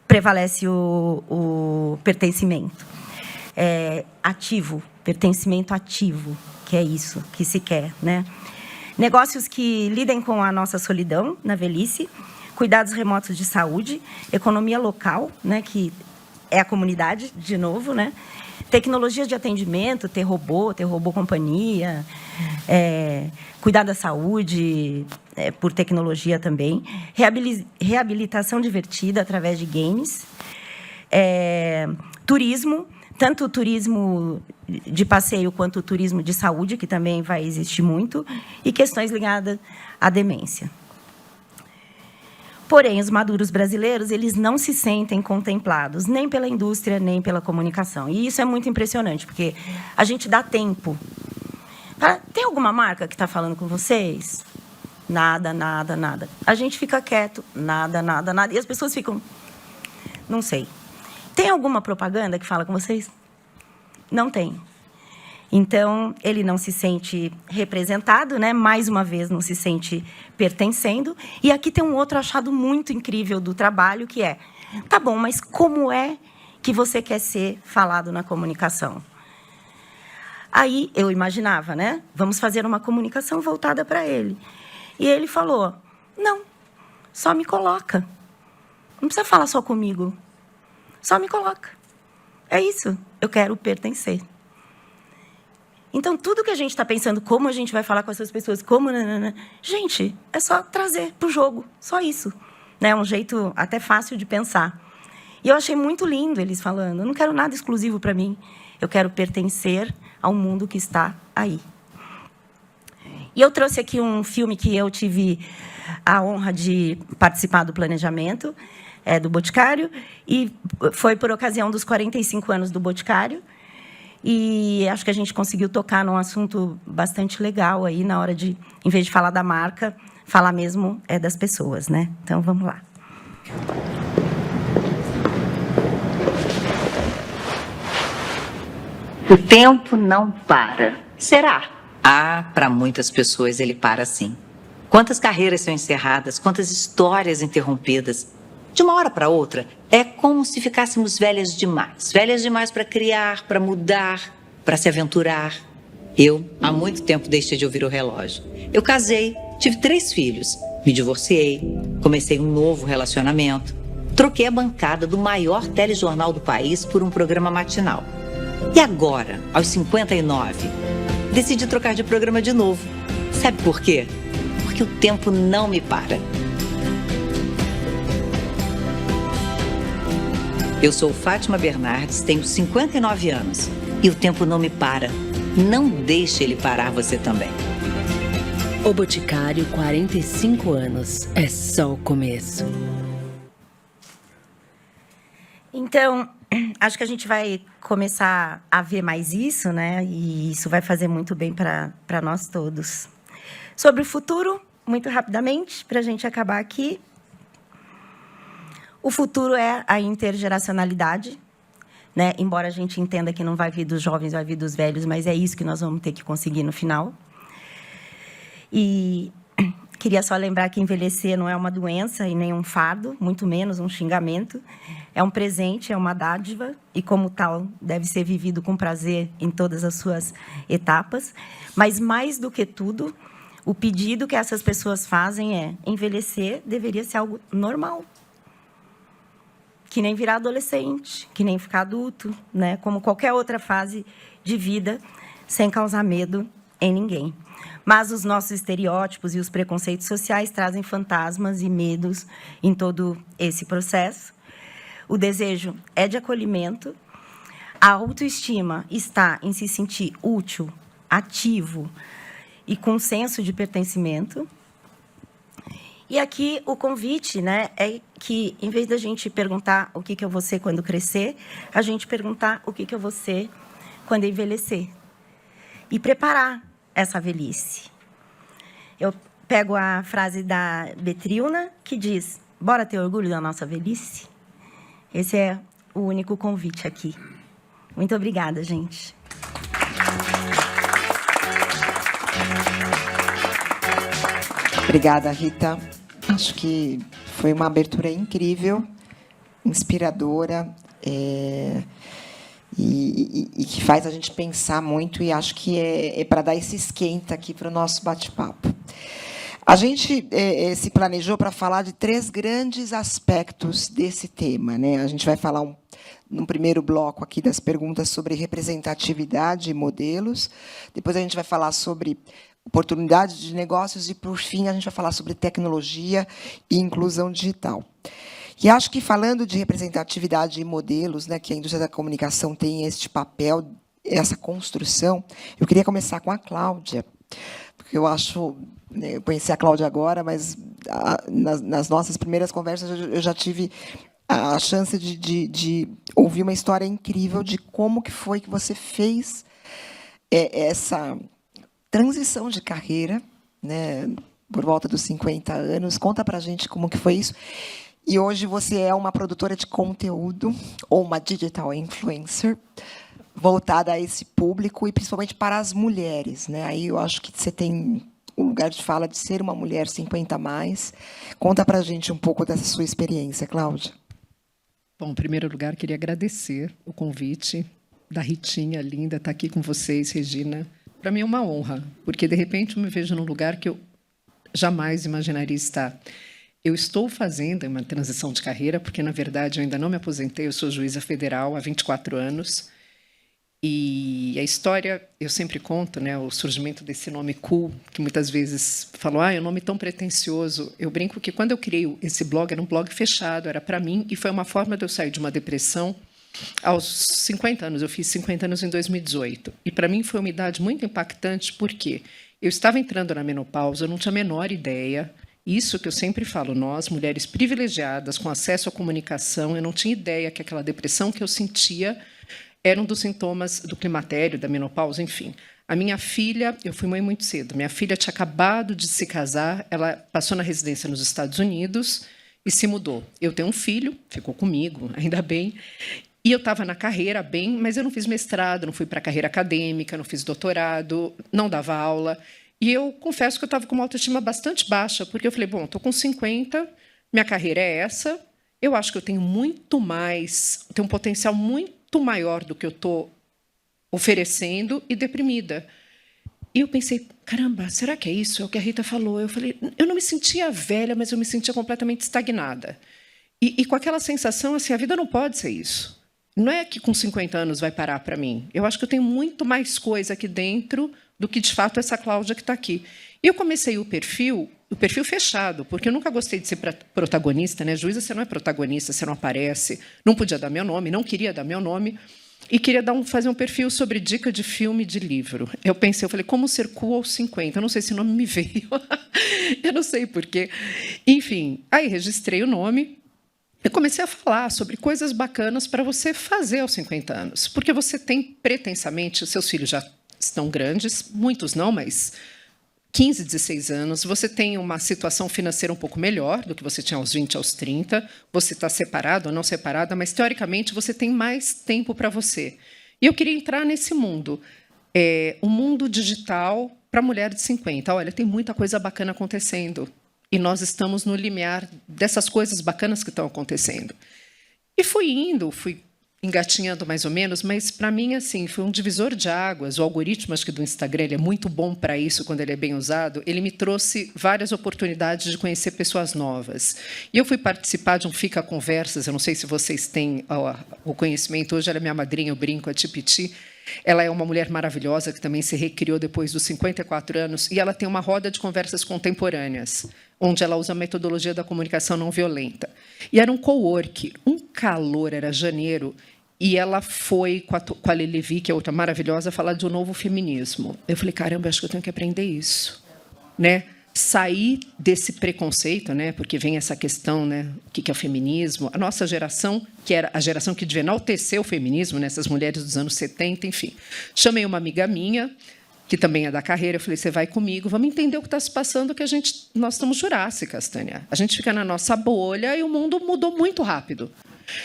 prevalece o pertencimento. Ativo, pertencimento ativo, que é isso que se quer, né? Negócios que lidem com a nossa solidão na velhice, cuidados remotos de saúde, economia local, né, que é a comunidade, de novo, né? Tecnologias de atendimento, ter robô companhia, cuidar da saúde por tecnologia também, reabilitação divertida através de games, turismo, tanto o turismo de passeio quanto o turismo de saúde, que também vai existir muito, e questões ligadas à demência. Porém, os maduros brasileiros, eles não se sentem contemplados, nem pela indústria, nem pela comunicação. E isso é muito impressionante, porque a gente dá tempo. Tem alguma marca que está falando com vocês? Nada, nada, nada. A gente fica quieto, nada, nada, nada. E as pessoas ficam, não sei. Tem alguma propaganda que fala com vocês? Não tem. Então, ele não se sente representado, né? Mais uma vez, não se sente pertencendo. E aqui tem um outro achado muito incrível do trabalho, que é, tá bom, mas como é que você quer ser falado na comunicação? Aí, eu imaginava, né? Vamos fazer uma comunicação voltada para ele. E ele falou, não, só me coloca. Não precisa falar só comigo. Só me coloca. É isso, eu quero pertencer. Então, tudo que a gente está pensando, como a gente vai falar com essas pessoas, como... Gente, é só trazer para o jogo, só isso. É um jeito até fácil de pensar. E eu achei muito lindo eles falando, eu não quero nada exclusivo para mim, eu quero pertencer ao mundo que está aí. E eu trouxe aqui um filme que eu tive a honra de participar do planejamento, do Boticário, e foi por ocasião dos 45 anos do Boticário. E acho que a gente conseguiu tocar num assunto bastante legal aí, na hora de, em vez de falar da marca, falar mesmo das pessoas, né? Então, vamos lá. O tempo não para. Será? Para muitas pessoas ele para sim. Quantas carreiras são encerradas, quantas histórias interrompidas. De uma hora para outra, é como se ficássemos velhas demais. Velhas demais para criar, para mudar, para se aventurar. Eu, há muito tempo, deixei de ouvir o relógio. Eu casei, tive 3 filhos, me divorciei, comecei um novo relacionamento, troquei a bancada do maior telejornal do país por um programa matinal. E agora, aos 59, decidi trocar de programa de novo. Sabe por quê? Porque o tempo não me para. Eu sou Fátima Bernardes, tenho 59 anos e o tempo não me para. Não deixe ele parar você também. O Boticário, 45 anos. É só o começo. Então, acho que a gente vai começar a ver mais isso, né? E isso vai fazer muito bem para nós todos. Sobre o futuro, muito rapidamente, para a gente acabar aqui. O futuro é a intergeracionalidade, né? Embora a gente entenda que não vai vir dos jovens, vai vir dos velhos, mas é isso que nós vamos ter que conseguir no final. E queria só lembrar que envelhecer não é uma doença e nem um fardo, muito menos um xingamento. É um presente, é uma dádiva, e como tal, deve ser vivido com prazer em todas as suas etapas. Mas, mais do que tudo, o pedido que essas pessoas fazem é envelhecer deveria ser algo normal. Que nem virar adolescente, que nem ficar adulto, né? Como qualquer outra fase de vida, sem causar medo em ninguém. Mas os nossos estereótipos e os preconceitos sociais trazem fantasmas e medos em todo esse processo. O desejo é de acolhimento. A autoestima está em se sentir útil, ativo e com senso de pertencimento. E aqui o convite, né, é que, em vez da gente perguntar o que eu vou ser quando crescer, a gente perguntar o que eu vou ser quando envelhecer. E preparar essa velhice. Eu pego a frase da Betrilna, que diz, bora ter orgulho da nossa velhice? Esse é o único convite aqui. Muito obrigada, gente. Obrigada, Rita. Acho que foi uma abertura incrível, inspiradora, e que faz a gente pensar muito, e acho que é para dar esse esquenta aqui para o nosso bate-papo. A gente se planejou para falar de 3 grandes aspectos desse tema, né? A gente vai falar no primeiro bloco aqui das perguntas sobre representatividade e modelos. Depois a gente vai falar sobre oportunidades de negócios e, por fim, a gente vai falar sobre tecnologia e inclusão digital. E acho que, falando de representatividade e modelos, né, que a indústria da comunicação tem este papel, essa construção, eu queria começar com a Cláudia, porque eu acho... Eu conheci a Cláudia agora, mas nas nossas primeiras conversas eu já tive a chance de ouvir uma história incrível de como que foi que você fez essa transição de carreira, né, por volta dos 50 anos. Conta para a gente como que foi isso. E hoje você é uma produtora de conteúdo, ou uma digital influencer, voltada a esse público, e principalmente para as mulheres, né? Aí eu acho que você tem o lugar de fala de ser uma mulher 50+. Conta para a gente um pouco dessa sua experiência, Cláudia. Bom, em primeiro lugar, queria agradecer o convite da Ritinha, linda, estar aqui com vocês, Regina. Para mim é uma honra, porque, de repente, eu me vejo num lugar que eu jamais imaginaria estar. Eu estou fazendo uma transição de carreira, porque, na verdade, eu ainda não me aposentei, eu sou juíza federal há 24 anos, e a história, eu sempre conto, né, o surgimento desse nome cool, que muitas vezes falam, é um nome tão pretensioso. Eu brinco que, quando eu criei esse blog, era um blog fechado, era para mim, e foi uma forma de eu sair de uma depressão aos 50 anos. Eu fiz 50 anos em 2018. E, para mim, foi uma idade muito impactante, porque eu estava entrando na menopausa, eu não tinha a menor ideia. Isso que eu sempre falo, nós, mulheres privilegiadas, com acesso à comunicação, eu não tinha ideia que aquela depressão que eu sentia era um dos sintomas do climatério, da menopausa, enfim. A minha filha, eu fui mãe muito cedo, minha filha tinha acabado de se casar, ela passou na residência nos Estados Unidos e se mudou. Eu tenho um filho, ficou comigo, ainda bem, e eu estava na carreira bem, mas eu não fiz mestrado, não fui para a carreira acadêmica, não fiz doutorado, não dava aula. E eu confesso que eu estava com uma autoestima bastante baixa, porque eu falei, bom, estou com 50, minha carreira é essa, eu acho que eu tenho muito mais, tenho um potencial muito maior do que eu estou oferecendo, e deprimida. E eu pensei, caramba, será que é isso? É o que a Rita falou. Eu falei, eu não me sentia velha, mas eu me sentia completamente estagnada. E com aquela sensação, assim, a vida não pode ser isso. Não é que com 50 anos vai parar para mim. Eu acho que eu tenho muito mais coisa aqui dentro do que, de fato, essa Cláudia que está aqui. E eu comecei o perfil fechado, porque eu nunca gostei de ser protagonista, né? Juíza, você não é protagonista, você não aparece, não podia dar meu nome, não queria dar meu nome, e queria fazer um perfil sobre dica de filme, de livro. Eu pensei, eu falei, como ser cool aos 50? Eu não sei se o nome me veio, eu não sei por quê. Enfim, aí registrei o nome, eu comecei a falar sobre coisas bacanas para você fazer aos 50 anos, porque você tem, pretensamente, os seus filhos já estão grandes, muitos não, mas 15, 16 anos, você tem uma situação financeira um pouco melhor do que você tinha aos 20, aos 30, você está separado ou não separada, mas, teoricamente, você tem mais tempo para você. E eu queria entrar nesse mundo, um mundo digital para mulher de 50. Olha, tem muita coisa bacana acontecendo, e nós estamos no limiar dessas coisas bacanas que estão acontecendo. E fui engatinhando mais ou menos, mas, para mim, assim, foi um divisor de águas. O algoritmo, acho que do Instagram, ele é muito bom para isso, quando ele é bem usado. Ele me trouxe várias oportunidades de conhecer pessoas novas. E eu fui participar de um Fica Conversas, eu não sei se vocês têm o conhecimento, hoje ela é minha madrinha, eu brinco, a Tipiti. Ela é uma mulher maravilhosa, que também se recriou depois dos 54 anos, e ela tem uma roda de conversas contemporâneas, onde ela usa a metodologia da comunicação não violenta. E era um cowork, um calor, era janeiro, e ela foi com a Lelevi, que é outra maravilhosa, falar de um novo feminismo. Eu falei, caramba, acho que eu tenho que aprender isso, né? Sair desse preconceito, né? Porque vem essa questão, né? O que é o feminismo? A nossa geração, que era a geração que devia enaltecer o feminismo, né? Essas mulheres dos anos 70, enfim. Chamei uma amiga minha, que também é da carreira, eu falei, você vai comigo, vamos entender o que está se passando, que nós estamos jurássicas, Tânia. A gente fica na nossa bolha e o mundo mudou muito rápido.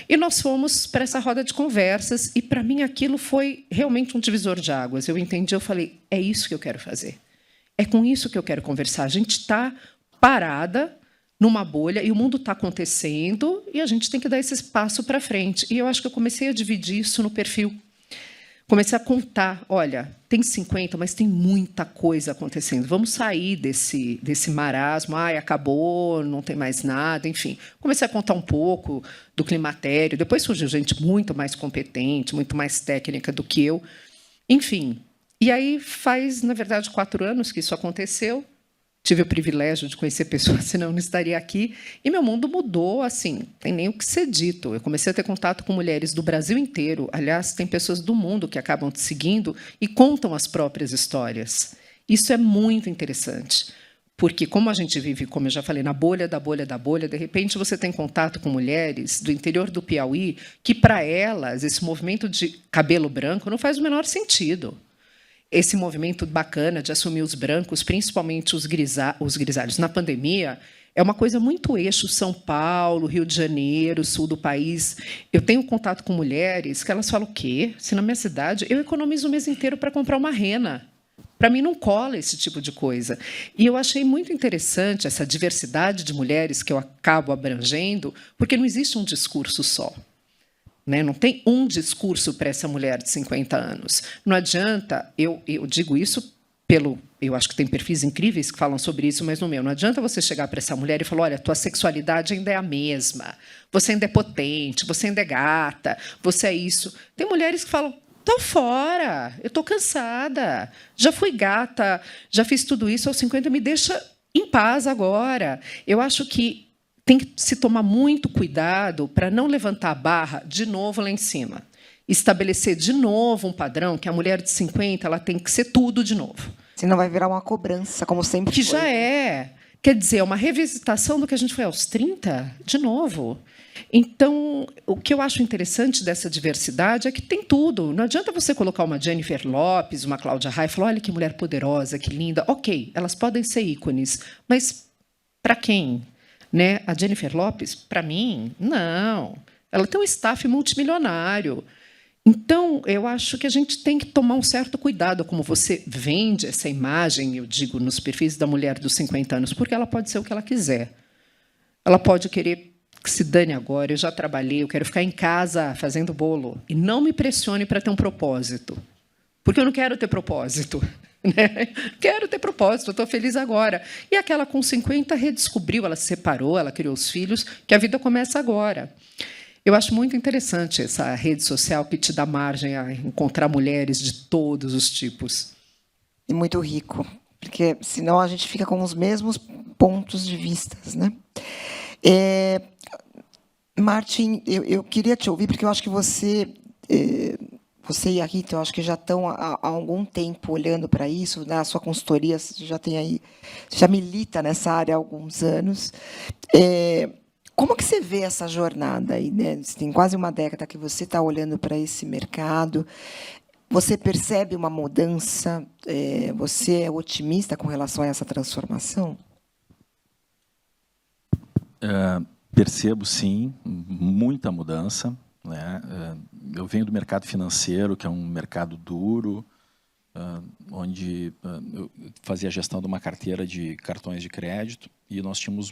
E nós fomos para essa roda de conversas, e, para mim, aquilo foi realmente um divisor de águas. Eu entendi, eu falei, é isso que eu quero fazer. É com isso que eu quero conversar. A gente está parada numa bolha e o mundo está acontecendo e a gente tem que dar esse passo para frente. E eu acho que eu comecei a dividir isso no perfil. comecei a contar, olha, tem 50, mas tem muita coisa acontecendo. Vamos sair desse marasmo, acabou, não tem mais nada, enfim. Comecei a contar um pouco do climatério. Depois surgiu gente muito mais competente, muito mais técnica do que eu. Enfim, e aí faz, na verdade, 4 anos que isso aconteceu. Tive o privilégio de conhecer pessoas, senão eu não estaria aqui. E meu mundo mudou, assim, não tem nem o que ser dito. Eu comecei a ter contato com mulheres do Brasil inteiro. Aliás, tem pessoas do mundo que acabam te seguindo e contam as próprias histórias. Isso é muito interessante. Porque, como a gente vive, como eu já falei, na bolha da bolha da bolha, de repente você tem contato com mulheres do interior do Piauí que, para elas, esse movimento de cabelo branco não faz o menor sentido. Esse movimento bacana de assumir os brancos, principalmente os grisalhos, na pandemia, é uma coisa muito eixo São Paulo, Rio de Janeiro, sul do país. Eu tenho contato com mulheres que elas falam: o quê? Se na minha cidade eu economizo o mês inteiro para comprar uma rena. Para mim, não cola esse tipo de coisa. E eu achei muito interessante essa diversidade de mulheres que eu acabo abrangendo, porque não existe um discurso só. Não tem um discurso para essa mulher de 50 anos. Não adianta, eu digo isso eu acho que tem perfis incríveis que falam sobre isso, mas no meu, não adianta você chegar para essa mulher e falar: olha, tua sexualidade ainda é a mesma, você ainda é potente, você ainda é gata, você é isso. Tem mulheres que falam: estou fora, eu estou cansada, já fui gata, já fiz tudo isso aos 50, me deixa em paz agora. Eu acho que tem que se tomar muito cuidado para não levantar a barra de novo lá em cima. Estabelecer de novo um padrão que a mulher de 50 ela tem que ser tudo de novo. Senão vai virar uma cobrança, como sempre que foi. Já é. Quer dizer, é uma revisitação do que a gente foi aos 30, de novo. Então, o que eu acho interessante dessa diversidade é que tem tudo. Não adianta você colocar uma Jennifer Lopez, uma Cláudia Raia e falar: olha que mulher poderosa, que linda. Ok, elas podem ser ícones, mas para quem? A Jennifer Lopez, para mim, não. Ela tem um staff multimilionário. Então, eu acho que a gente tem que tomar um certo cuidado como você vende essa imagem, eu digo, nos perfis da mulher dos 50 anos, porque ela pode ser o que ela quiser. Ela pode querer que se dane agora, eu já trabalhei, eu quero ficar em casa fazendo bolo. E não me pressione para ter um propósito, porque eu não quero ter propósito. Quero ter propósito, estou feliz agora. E aquela com 50 redescobriu, ela se separou, ela criou os filhos, que a vida começa agora. Eu acho muito interessante essa rede social que te dá margem a encontrar mulheres de todos os tipos. E muito rico, porque senão a gente fica com os mesmos pontos de vista, Martin, eu queria te ouvir, porque eu acho que você e a Rita, eu acho que já estão há algum tempo olhando para isso, a sua consultoria já tem aí, já milita nessa área há alguns anos. Como que você vê essa jornada aí, Tem quase uma década que você está olhando para esse mercado. Você percebe uma mudança? Você é otimista com relação a essa transformação? Percebo, sim, muita mudança. Eu venho do mercado financeiro, que é um mercado duro, onde eu fazia a gestão de uma carteira de cartões de crédito, e nós tínhamos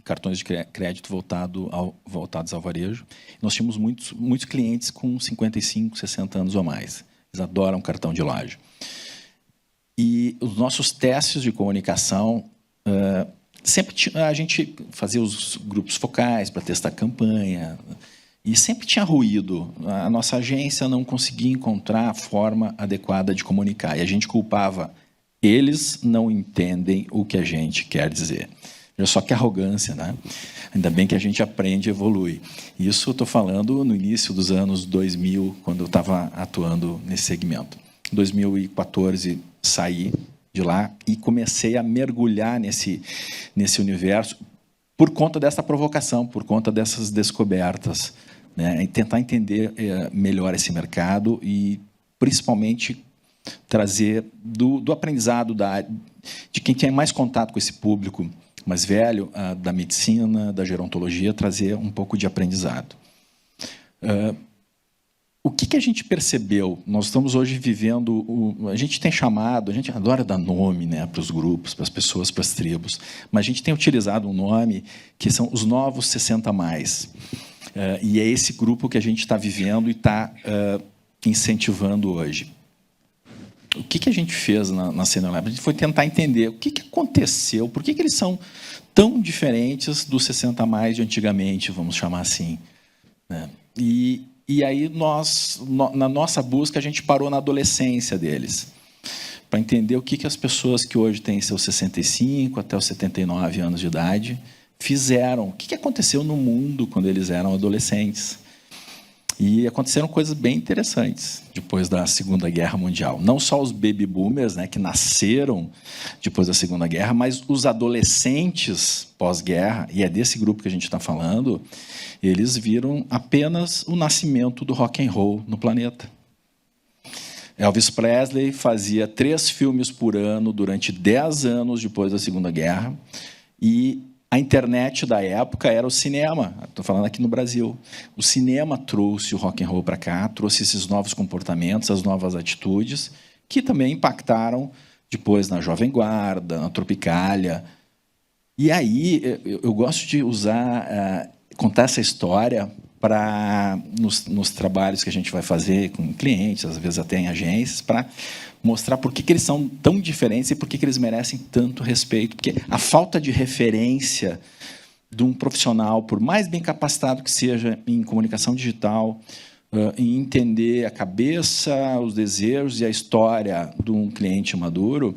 cartões de crédito voltados ao varejo. Nós tínhamos muitos clientes com 55, 60 anos ou mais. Eles adoram cartão de loja. E os nossos testes de comunicação, sempre a gente fazia os grupos focais para testar a campanha, e sempre tinha ruído. A nossa agência não conseguia encontrar a forma adequada de comunicar. E a gente culpava: eles não entendem o que a gente quer dizer. Olha só que arrogância, né? Ainda bem que a gente aprende e evolui. Isso eu estou falando no início dos anos 2000, quando eu estava atuando nesse segmento. Em 2014, saí de lá e comecei a mergulhar nesse universo por conta dessa provocação, por conta dessas descobertas, e tentar entender melhor esse mercado e, principalmente, trazer do aprendizado de quem tem mais contato com esse público mais velho, da medicina, da gerontologia, trazer um pouco de aprendizado. O que a gente percebeu? Nós estamos hoje vivendo... A gente tem chamado... A gente adora dar nome para os grupos, para as pessoas, para as tribos, mas a gente tem utilizado um nome que são os novos 60+. E é esse grupo que a gente está vivendo e está incentivando hoje? O que a gente fez na Senior Lab? A gente foi tentar entender o que aconteceu, por que eles são tão diferentes dos 60 mais de antigamente, vamos chamar assim, né? E aí, na nossa busca, a gente parou na adolescência deles, para entender o que as pessoas que hoje têm seus 65 até os 79 anos de idade fizeram, o que aconteceu no mundo quando eles eram adolescentes. E aconteceram coisas bem interessantes depois da Segunda Guerra Mundial. Não só os baby boomers, né, que nasceram depois da Segunda Guerra, mas os adolescentes pós-guerra, e é desse grupo que a gente está falando, eles viram apenas o nascimento do rock and roll no planeta. Elvis Presley fazia 3 filmes por ano durante 10 anos depois da Segunda Guerra, e a internet da época era o cinema. Estou falando aqui no Brasil. O cinema trouxe o rock and roll para cá, trouxe esses novos comportamentos, as novas atitudes, que também impactaram depois na Jovem Guarda, na Tropicália. E aí eu gosto de contar essa história nos trabalhos que a gente vai fazer com clientes, às vezes até em agências, para mostrar por que eles são tão diferentes e por que eles merecem tanto respeito. Porque a falta de referência de um profissional, por mais bem capacitado que seja em comunicação digital, em entender a cabeça, os desejos e a história de um cliente maduro,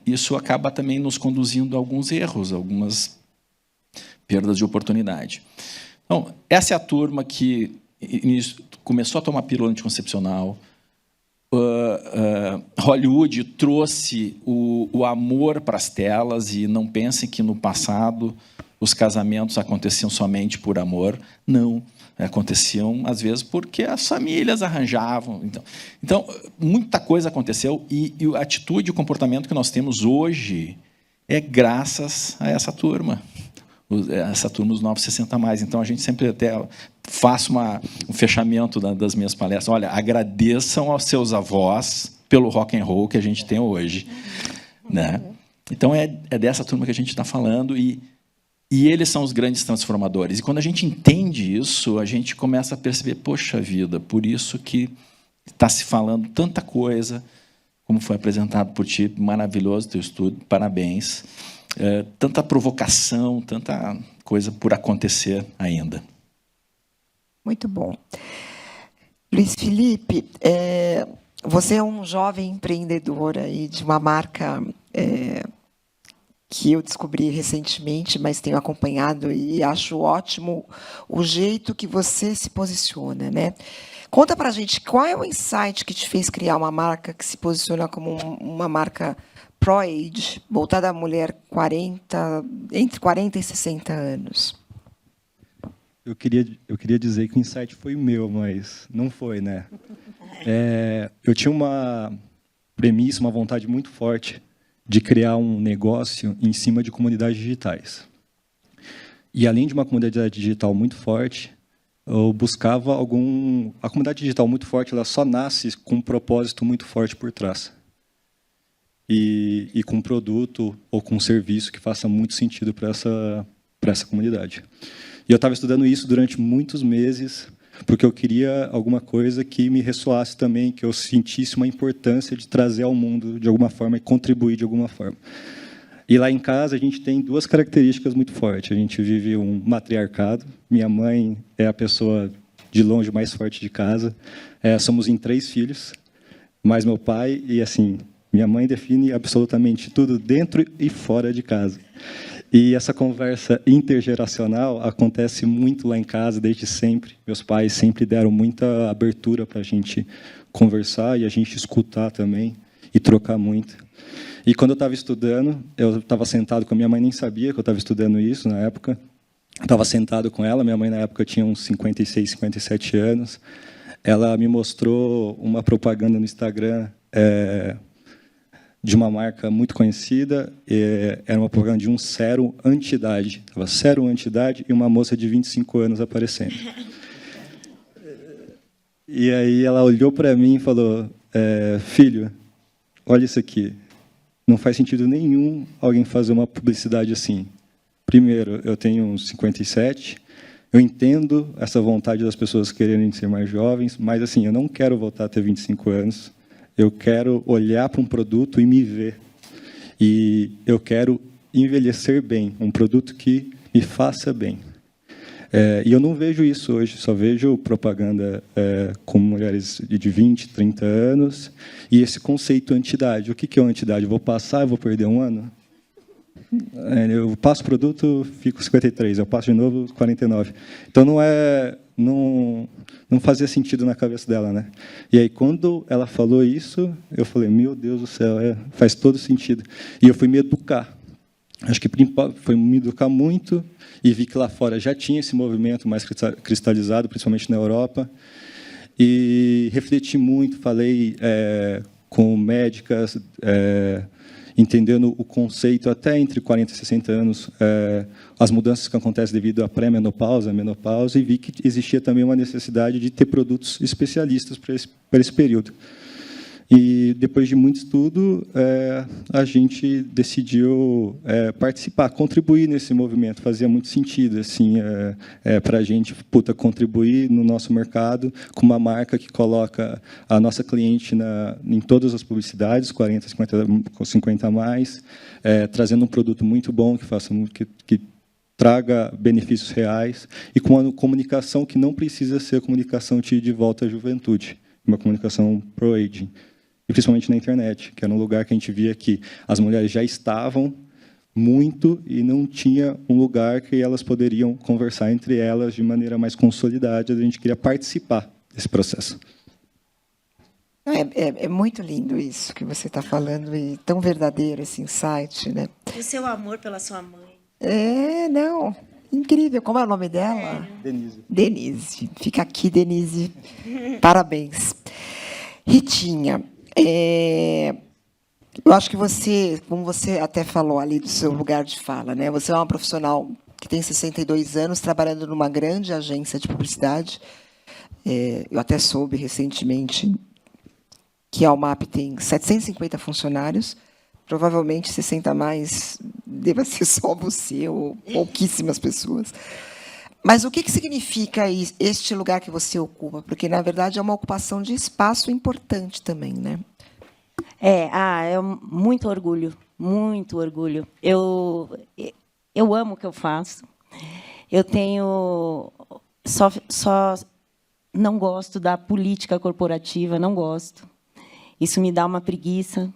isso acaba também nos conduzindo a alguns erros, algumas perdas de oportunidade. Então, essa é a turma que começou a tomar pílula anticoncepcional. Hollywood trouxe o amor para as telas, e não pensem que no passado os casamentos aconteciam somente por amor. Não, aconteciam às vezes porque as famílias arranjavam. Então muita coisa aconteceu, e a atitude e o comportamento que nós temos hoje é graças a essa turma. Essa turma dos 960 mais. Então a gente sempre até faz um fechamento das minhas palestras. Olha, agradeçam aos seus avós pelo rock and roll que a gente tem hoje, né? Então é dessa turma que a gente está falando, e eles são os grandes transformadores. E quando a gente entende isso, a gente começa a perceber, poxa vida, por isso que está se falando tanta coisa, como foi apresentado por ti, maravilhoso teu estudo, parabéns. Tanta provocação, tanta coisa por acontecer ainda. Muito bom. Luiz Felipe, você é um jovem empreendedor aí de uma marca que eu descobri recentemente, mas tenho acompanhado e acho ótimo o jeito que você se posiciona, né? Conta para a gente qual é o insight que te fez criar uma marca que se posiciona como uma marca Pro-Age, voltada à mulher entre 40 e 60 anos. Eu queria dizer que o insight foi meu, mas não foi, né? Eu tinha uma premissa, uma vontade muito forte de criar um negócio em cima de comunidades digitais. E, além de uma comunidade digital muito forte, eu buscava A comunidade digital muito forte, ela só nasce com um propósito muito forte por trás. E com um produto ou com um serviço que faça muito sentido para essa comunidade. E eu estava estudando isso durante muitos meses, porque eu queria alguma coisa que me ressoasse também, que eu sentisse uma importância de trazer ao mundo de alguma forma e contribuir de alguma forma. E lá em casa a gente tem 2 características muito fortes. A gente vive um matriarcado. Minha mãe é a pessoa de longe mais forte de casa. Somos em 3 filhos, mais meu pai, e assim, minha mãe define absolutamente tudo dentro e fora de casa. E essa conversa intergeracional acontece muito lá em casa desde sempre. Meus pais sempre deram muita abertura para a gente conversar e a gente escutar também e trocar muito. E quando eu estava estudando, eu estava sentado com a minha mãe, nem sabia que eu estava estudando isso na época. Estava sentado com ela, minha mãe na época tinha uns 56, 57 anos. Ela me mostrou uma propaganda no Instagram de uma marca muito conhecida, era uma propaganda de um sérum anti-idade. Estava sérum anti-idade e uma moça de 25 anos aparecendo. E aí ela olhou para mim e falou, filho, olha isso aqui. Não faz sentido nenhum alguém fazer uma publicidade assim. Primeiro, eu tenho uns 57, Eu entendo essa vontade das pessoas quererem ser mais jovens, mas assim, eu não quero voltar a ter 25 anos. Eu quero olhar para um produto e me ver. E eu quero envelhecer bem, um produto que me faça bem. E eu não vejo isso hoje, só vejo propaganda com mulheres de 20, 30 anos, e esse conceito anti-idade. O que é uma anti-idade? Vou passar e vou perder um ano? Eu passo o produto, fico 53, eu passo de novo 49. Então não fazia sentido na cabeça dela, né? E aí quando ela falou isso, eu falei, meu Deus do céu, faz todo sentido. E eu fui me educar. Acho que foi me educar muito e vi que lá fora já tinha esse movimento mais cristalizado, principalmente na Europa. E refleti muito, falei com médicas, entendendo o conceito até entre 40 e 60 anos, as mudanças que acontecem devido à pré-menopausa, menopausa, e vi que existia também uma necessidade de ter produtos especialistas para esse período. E, depois de muito estudo, a gente decidiu participar, contribuir nesse movimento. Fazia muito sentido assim, para a gente contribuir no nosso mercado com uma marca que coloca a nossa cliente em todas as publicidades, 40, 50 a mais, trazendo um produto muito bom, que traga benefícios reais, e com uma comunicação que não precisa ser a comunicação de volta à juventude, uma comunicação pro-aging. E principalmente na internet, que era um lugar que a gente via que as mulheres já estavam muito e não tinha um lugar que elas poderiam conversar entre elas de maneira mais consolidada. A gente queria participar desse processo. É muito lindo isso que você está falando, e tão verdadeiro esse insight, né? O seu amor pela sua mãe. Não, incrível. Como é o nome dela? Denise. Denise. Fica aqui, Denise. Parabéns. Ritinha, eu acho que você, como você até falou ali do seu lugar de fala, né? Você é uma profissional que tem 62 anos, trabalhando numa grande agência de publicidade. Eu até soube recentemente que a Almap tem 750 funcionários. Provavelmente 60 a mais deva ser só você ou pouquíssimas pessoas. Mas o que significa este lugar que você ocupa? Porque, na verdade, é uma ocupação de espaço importante também, né? É muito orgulho, muito orgulho. Eu amo o que eu faço. Eu tenho... Só não gosto da política corporativa, não gosto. Isso me dá uma preguiça.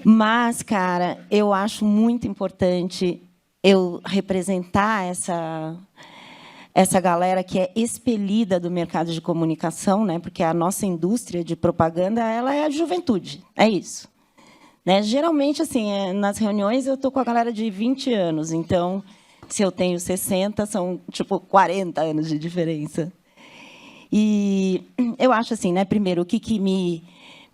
Mas, cara, eu acho muito importante eu representar essa galera que é expelida do mercado de comunicação, né? Porque a nossa indústria de propaganda, ela é a juventude, é isso. Né? Geralmente, assim, nas reuniões, eu estou com a galera de 20 anos, então, se eu tenho 60, são, tipo, 40 anos de diferença. E eu acho assim, né? Primeiro, o que me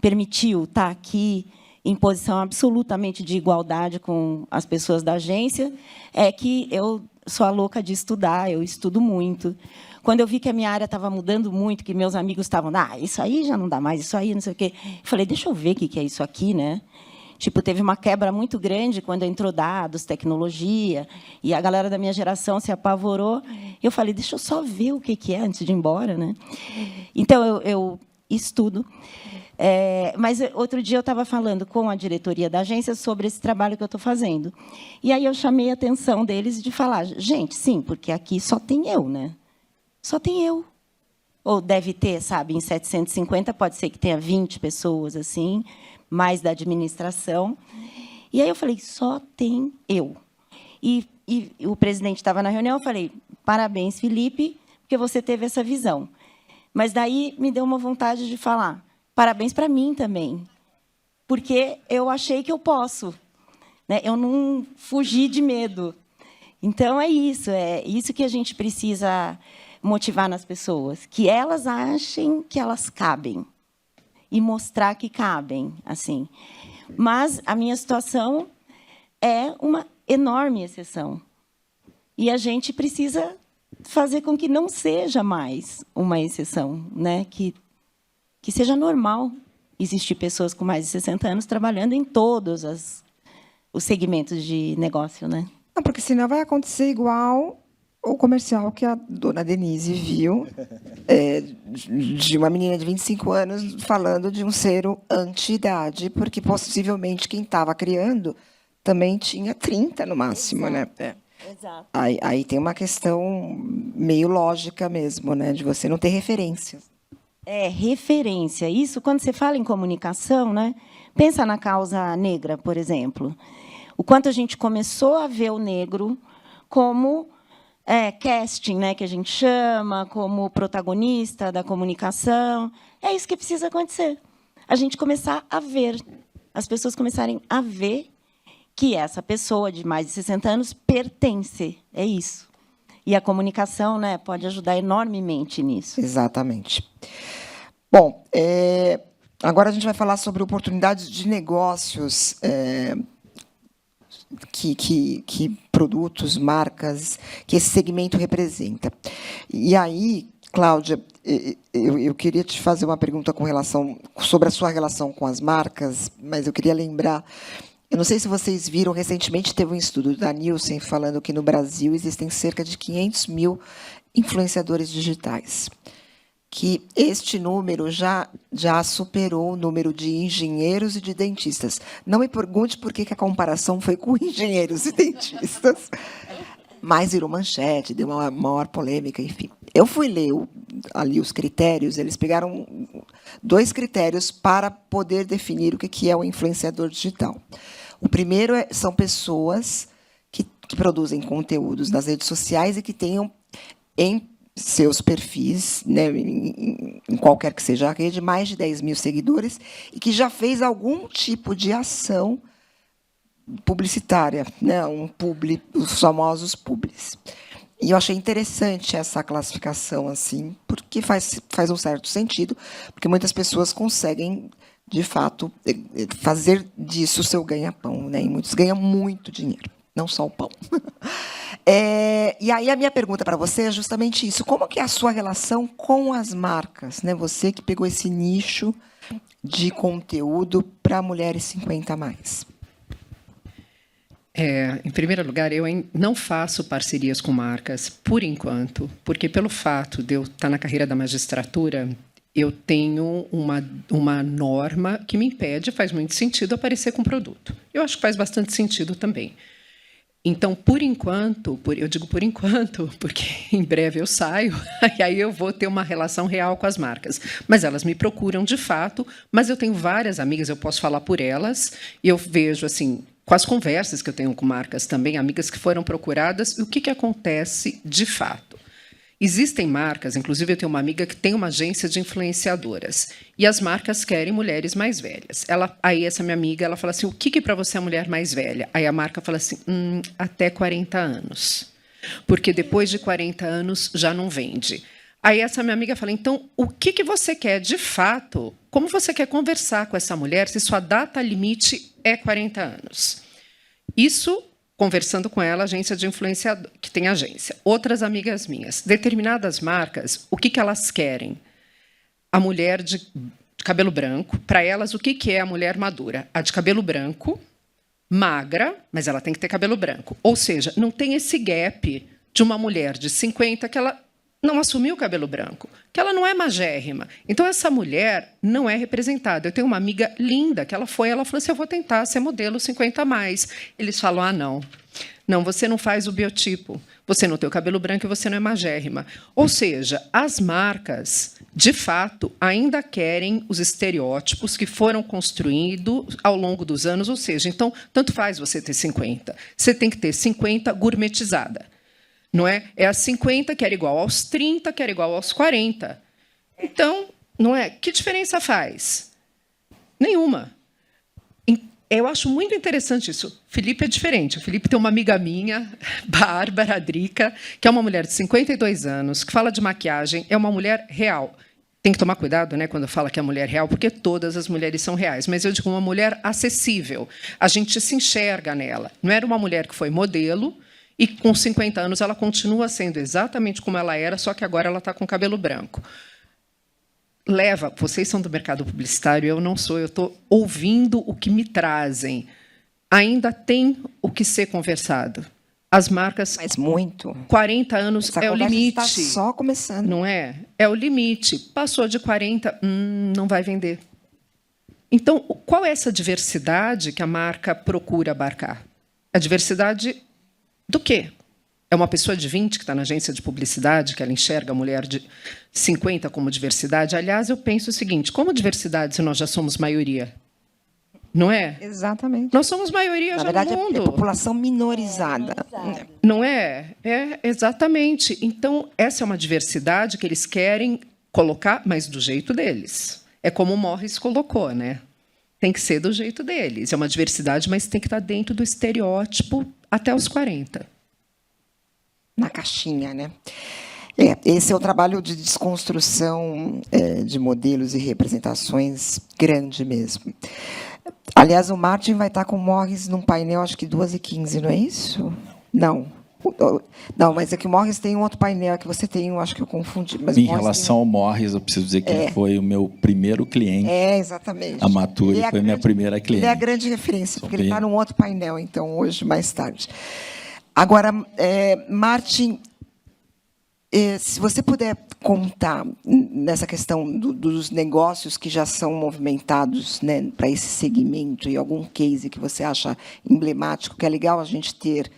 permitiu estar aqui em posição absolutamente de igualdade com as pessoas da agência, é que eu sou a louca de estudar, eu estudo muito. Quando eu vi que a minha área estava mudando muito, que meus amigos estavam, isso aí já não dá mais, isso aí, não sei o quê. Eu falei, deixa eu ver o que é isso aqui, né? Tipo, teve uma quebra muito grande quando entrou dados, tecnologia, e a galera da minha geração se apavorou. Eu falei, deixa eu só ver o que é antes de ir embora, né? Então, eu estudo. Mas outro dia eu estava falando com a diretoria da agência sobre esse trabalho que eu estou fazendo. E aí eu chamei a atenção deles de falar, gente, sim, porque aqui só tem eu, né? Só tem eu. Ou deve ter, sabe, em 750 pode ser que tenha 20 pessoas, assim, mais da administração. E aí eu falei, só tem eu. E o presidente estava na reunião, eu falei, parabéns, Felipe, porque você teve essa visão. Mas daí me deu uma vontade de falar, parabéns para mim também, porque eu achei que eu posso, né? Eu não fugi de medo. Então, é isso que a gente precisa motivar nas pessoas, que elas achem que elas cabem e mostrar que cabem, assim. Mas a minha situação é uma enorme exceção. E a gente precisa fazer com que não seja mais uma exceção, né? Que seja normal existir pessoas com mais de 60 anos trabalhando em todos os segmentos de negócio, né? Não, porque senão vai acontecer igual o comercial que a dona Denise viu, de uma menina de 25 anos falando de um sero anti-idade, porque possivelmente quem estava criando também tinha 30 no máximo, né? Exato. Aí tem uma questão meio lógica mesmo, né? De você não ter referência. Referência. Isso, quando você fala em comunicação, né? Pensa na causa negra, por exemplo. O quanto a gente começou a ver o negro como casting, né, que a gente chama, como protagonista da comunicação. É isso que precisa acontecer. A gente começar a ver, as pessoas começarem a ver que essa pessoa de mais de 60 anos pertence. É isso. E a comunicação, né, pode ajudar enormemente nisso. Exatamente. Bom, agora a gente vai falar sobre oportunidades de negócios que produtos, marcas, que esse segmento representa. E aí, Cláudia, eu queria te fazer uma pergunta sobre a sua relação com as marcas, mas eu queria lembrar, eu não sei se vocês viram, recentemente teve um estudo da Nielsen falando que no Brasil existem cerca de 500 mil influenciadores digitais, que este número já superou o número de engenheiros e de dentistas. Não me pergunte por que a comparação foi com engenheiros e dentistas, mas virou manchete, deu uma maior polêmica, enfim. Eu fui ler ali os critérios, eles pegaram 2 critérios para poder definir o que é o influenciador digital. O primeiro são pessoas que produzem conteúdos nas redes sociais e que tenham em seus perfis, né, em qualquer que seja a rede, mais de 10 mil seguidores, e que já fez algum tipo de ação publicitária, né, os famosos publis. E eu achei interessante essa classificação, assim, porque faz um certo sentido, porque muitas pessoas conseguem, de fato, fazer disso o seu ganha-pão, né, e muitos ganham muito dinheiro, não só o pão. E aí a minha pergunta para você é justamente isso. Como que é a sua relação com as marcas, né? Você que pegou esse nicho de conteúdo para mulheres 50 a mais. Em primeiro lugar, eu não faço parcerias com marcas, por enquanto, porque pelo fato de eu estar na carreira da magistratura, eu tenho uma norma que me impede, faz muito sentido, aparecer com produto. Eu acho que faz bastante sentido também. Então, por enquanto, eu digo por enquanto, porque em breve eu saio, e aí eu vou ter uma relação real com as marcas. Mas elas me procuram, de fato, mas eu tenho várias amigas, eu posso falar por elas, e eu vejo, assim, com as conversas que eu tenho com marcas também, amigas que foram procuradas, e o que acontece de fato. Existem marcas, inclusive eu tenho uma amiga que tem uma agência de influenciadoras, e as marcas querem mulheres mais velhas. Aí essa minha amiga, ela fala assim, o que para você é a mulher mais velha? Aí a marca fala assim, até 40 anos. Porque depois de 40 anos já não vende. Aí essa minha amiga fala, então, o que você quer de fato? Como você quer conversar com essa mulher se sua data limite é 40 anos? Isso... Conversando com ela, agência de influenciador, que tem agência. Outras amigas minhas. Determinadas marcas, o que elas querem? A mulher de cabelo branco. Para elas, o que é a mulher madura? A de cabelo branco, magra, mas ela tem que ter cabelo branco. Ou seja, não tem esse gap de uma mulher de 50 que ela não assumiu o cabelo branco, que ela não é magérrima. Então, essa mulher não é representada. Eu tenho uma amiga linda que ela falou assim, eu vou tentar ser modelo 50 a mais. Eles falam, não, você não faz o biotipo, você não tem o cabelo branco e você não é magérrima. Ou seja, as marcas, de fato, ainda querem os estereótipos que foram construídos ao longo dos anos. Ou seja, então, tanto faz você ter 50. Você tem que ter 50 gourmetizada. Não é? É a 50 que era igual aos 30, que era igual aos 40. Então, não é? Que diferença faz? Nenhuma. Eu acho muito interessante isso. Felipe é diferente. O Felipe tem uma amiga minha, Bárbara Drica, que é uma mulher de 52 anos, que fala de maquiagem, é uma mulher real. Tem que tomar cuidado, né, quando fala que é mulher real, porque todas as mulheres são reais. Mas eu digo uma mulher acessível. A gente se enxerga nela. Não era uma mulher que foi modelo, e com 50 anos ela continua sendo exatamente como ela era, só que agora ela está com cabelo branco. Vocês são do mercado publicitário, eu não sou, eu estou ouvindo o que me trazem. Ainda tem o que ser conversado. As marcas... Mas muito. 40 anos Essa é o conversa limite. está só começando. Não é? É o limite. Passou de 40, não vai vender. Então, qual é essa diversidade que a marca procura abarcar? A diversidade do quê? É uma pessoa de 20 que está na agência de publicidade, que ela enxerga a mulher de 50 como diversidade? Aliás, eu penso o seguinte, como diversidade se nós já somos maioria? Não é? Exatamente. Nós somos maioria Na já verdade, no mundo. é população minorizada. Não é? É, exatamente. Então, essa é uma diversidade que eles querem colocar, mas do jeito deles. É como o Morris colocou, né? Tem que ser do jeito deles. É uma diversidade, mas tem que estar dentro do estereótipo até os 40. Na caixinha, né? Esse é o trabalho de desconstrução de modelos e representações grande mesmo. Aliás, o Martin vai estar com o Morris num painel, acho que 2h15, não é isso? Não. Não, mas é que o Morris tem um outro painel que você tem, eu acho que eu confundi. Mas em relação ao Morris, eu preciso dizer que ele foi o meu primeiro cliente. Exatamente. A Maturi foi minha primeira cliente. Ele é a grande referência, porque ele está num outro painel, então, hoje, mais tarde. Agora, Martin, se você puder contar nessa questão dos negócios que já são movimentados, né, para esse segmento, e algum case que você acha emblemático, que é legal a gente ter,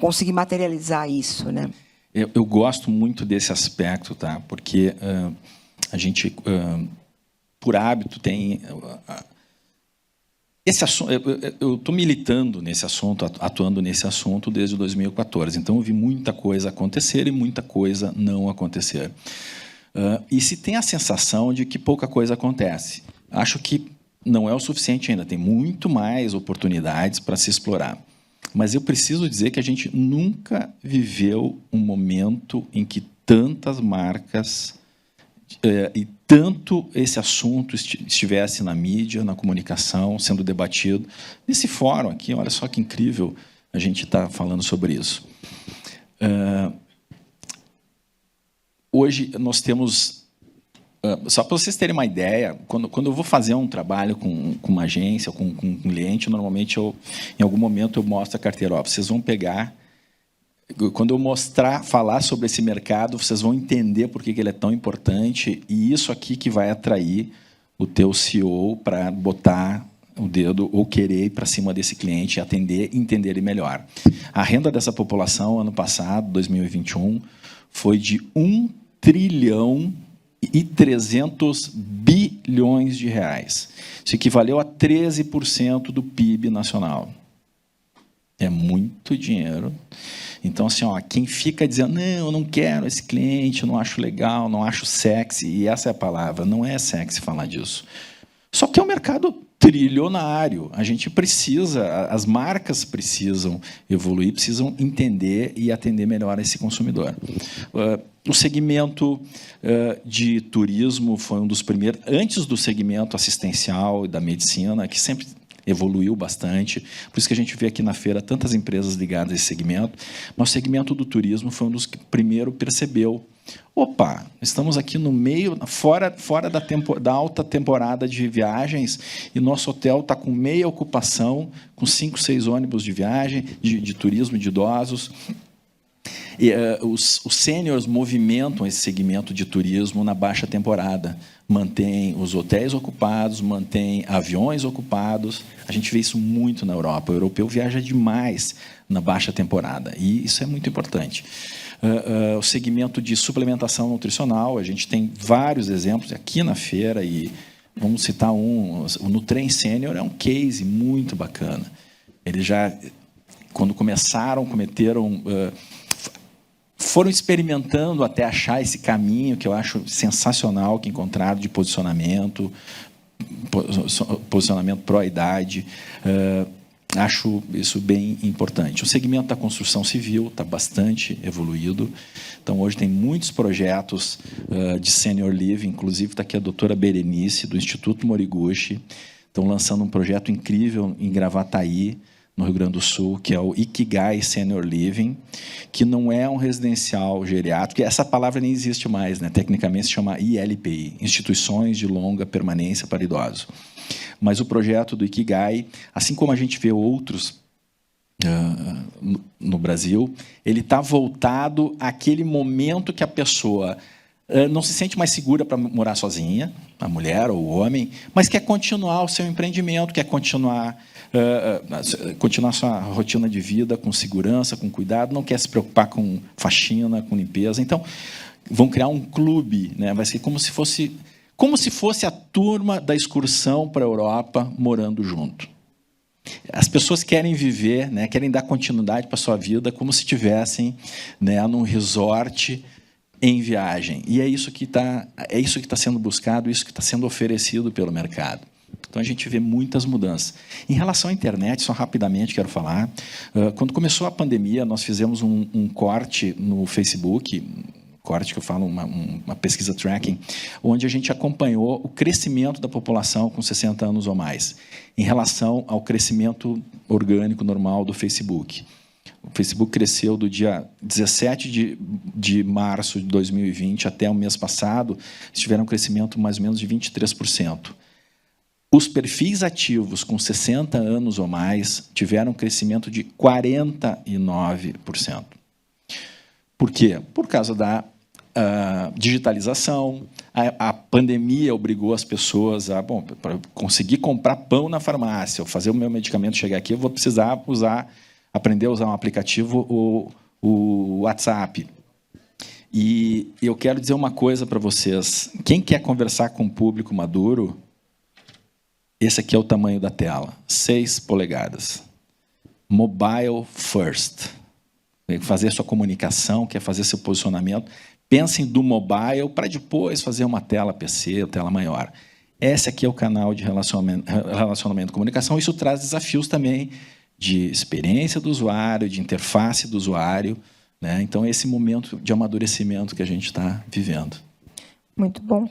conseguir materializar isso, né? Eu gosto muito desse aspecto, tá? Porque a gente, por hábito, tem... Esse assunto, eu estou militando nesse assunto, atuando nesse assunto desde 2014. Então, eu vi muita coisa acontecer e muita coisa não acontecer. E se tem a sensação de que pouca coisa acontece. Acho que não é o suficiente ainda. Tem muito mais oportunidades para se explorar. Mas eu preciso dizer que a gente nunca viveu um momento em que tantas marcas e tanto esse assunto estivesse na mídia, na comunicação, sendo debatido. Nesse fórum aqui, olha só que incrível a gente está falando sobre isso. Hoje, nós temos... só para vocês terem uma ideia, quando eu vou fazer um trabalho com uma agência, com um cliente, normalmente, em algum momento, eu mostro a carteira. Ó, vocês vão pegar... Quando eu falar sobre esse mercado, vocês vão entender por que ele é tão importante, e isso aqui que vai atrair o teu CEO para botar o dedo ou querer ir para cima desse cliente, atender e entender ele melhor. A renda dessa população, ano passado, 2021, foi de 1 trilhão e 300 bilhões de reais. Isso equivaleu a 13% do PIB nacional. É muito dinheiro. Então, assim, ó, quem fica dizendo, não, eu não quero esse cliente, eu não acho legal, não acho sexy, e essa é a palavra, não é sexy falar disso. Só que é um mercado trilionário. A gente precisa, as marcas precisam evoluir, precisam entender e atender melhor esse consumidor. O segmento de turismo foi um dos primeiros, antes do segmento assistencial e da medicina, que sempre evoluiu bastante, por isso que a gente vê aqui na feira tantas empresas ligadas a esse segmento, mas o segmento do turismo foi um dos que primeiro percebeu, opa, estamos aqui no meio, fora da alta temporada de viagens, e nosso hotel está com meia ocupação, com 5, 6 ônibus de viagem, de turismo de idosos. E, os sêniors movimentam esse segmento de turismo na baixa temporada, mantém os hotéis ocupados, mantém aviões ocupados. A gente vê isso muito na Europa. O europeu viaja demais na baixa temporada, e isso é muito importante. O segmento de suplementação nutricional, a gente tem vários exemplos aqui na feira, e vamos citar um. O Nutrem Sênior é um case muito bacana. Eles já, quando foram experimentando até achar esse caminho que eu acho sensacional, que encontraram de posicionamento pró-idade. Acho isso bem importante. O segmento da construção civil está bastante evoluído. Então, hoje tem muitos projetos de senior living, inclusive está aqui a doutora Berenice, do Instituto Moriguchi. Estão lançando um projeto incrível em Gravataí, no Rio Grande do Sul, que é o Ikigai Senior Living, que não é um residencial geriátrico, essa palavra nem existe mais, né? Tecnicamente se chama ILPI, Instituições de Longa Permanência para Idosos. Mas o projeto do Ikigai, assim como a gente vê outros no Brasil, ele está voltado àquele momento que a pessoa não se sente mais segura para morar sozinha, a mulher ou o homem, mas quer continuar o seu empreendimento, quer continuar sua rotina de vida com segurança, com cuidado, não quer se preocupar com faxina, com limpeza. Então, vão criar um clube, né? Vai ser como se fosse a turma da excursão para a Europa morando junto. As pessoas querem viver, né, querem dar continuidade para a sua vida como se estivessem, né, num resort em viagem. E é isso que está sendo buscado, isso que está sendo oferecido pelo mercado. Então, a gente vê muitas mudanças. Em relação à internet, só rapidamente quero falar, quando começou a pandemia, nós fizemos um corte no Facebook, corte que eu falo, uma pesquisa tracking, onde a gente acompanhou o crescimento da população com 60 anos ou mais, em relação ao crescimento orgânico normal do Facebook. O Facebook cresceu do dia 17 de março de 2020 até o mês passado, tiveram um crescimento mais ou menos de 23%. Os perfis ativos com 60 anos ou mais tiveram um crescimento de 49%. Por quê? Por causa da digitalização, a pandemia obrigou as pessoas a, para conseguir comprar pão na farmácia, ou fazer o meu medicamento chegar aqui, eu vou precisar aprender a usar um aplicativo, o WhatsApp. E eu quero dizer uma coisa para vocês. Quem quer conversar com o público maduro, esse aqui é o tamanho da tela, 6 polegadas. Mobile first. Quer fazer sua comunicação, quer fazer seu posicionamento. Pensem do mobile para depois fazer uma tela PC, tela maior. Esse aqui é o canal de relacionamento e comunicação. Isso traz desafios também de experiência do usuário, de interface do usuário, né? Então, esse momento de amadurecimento que a gente está vivendo. Muito bom.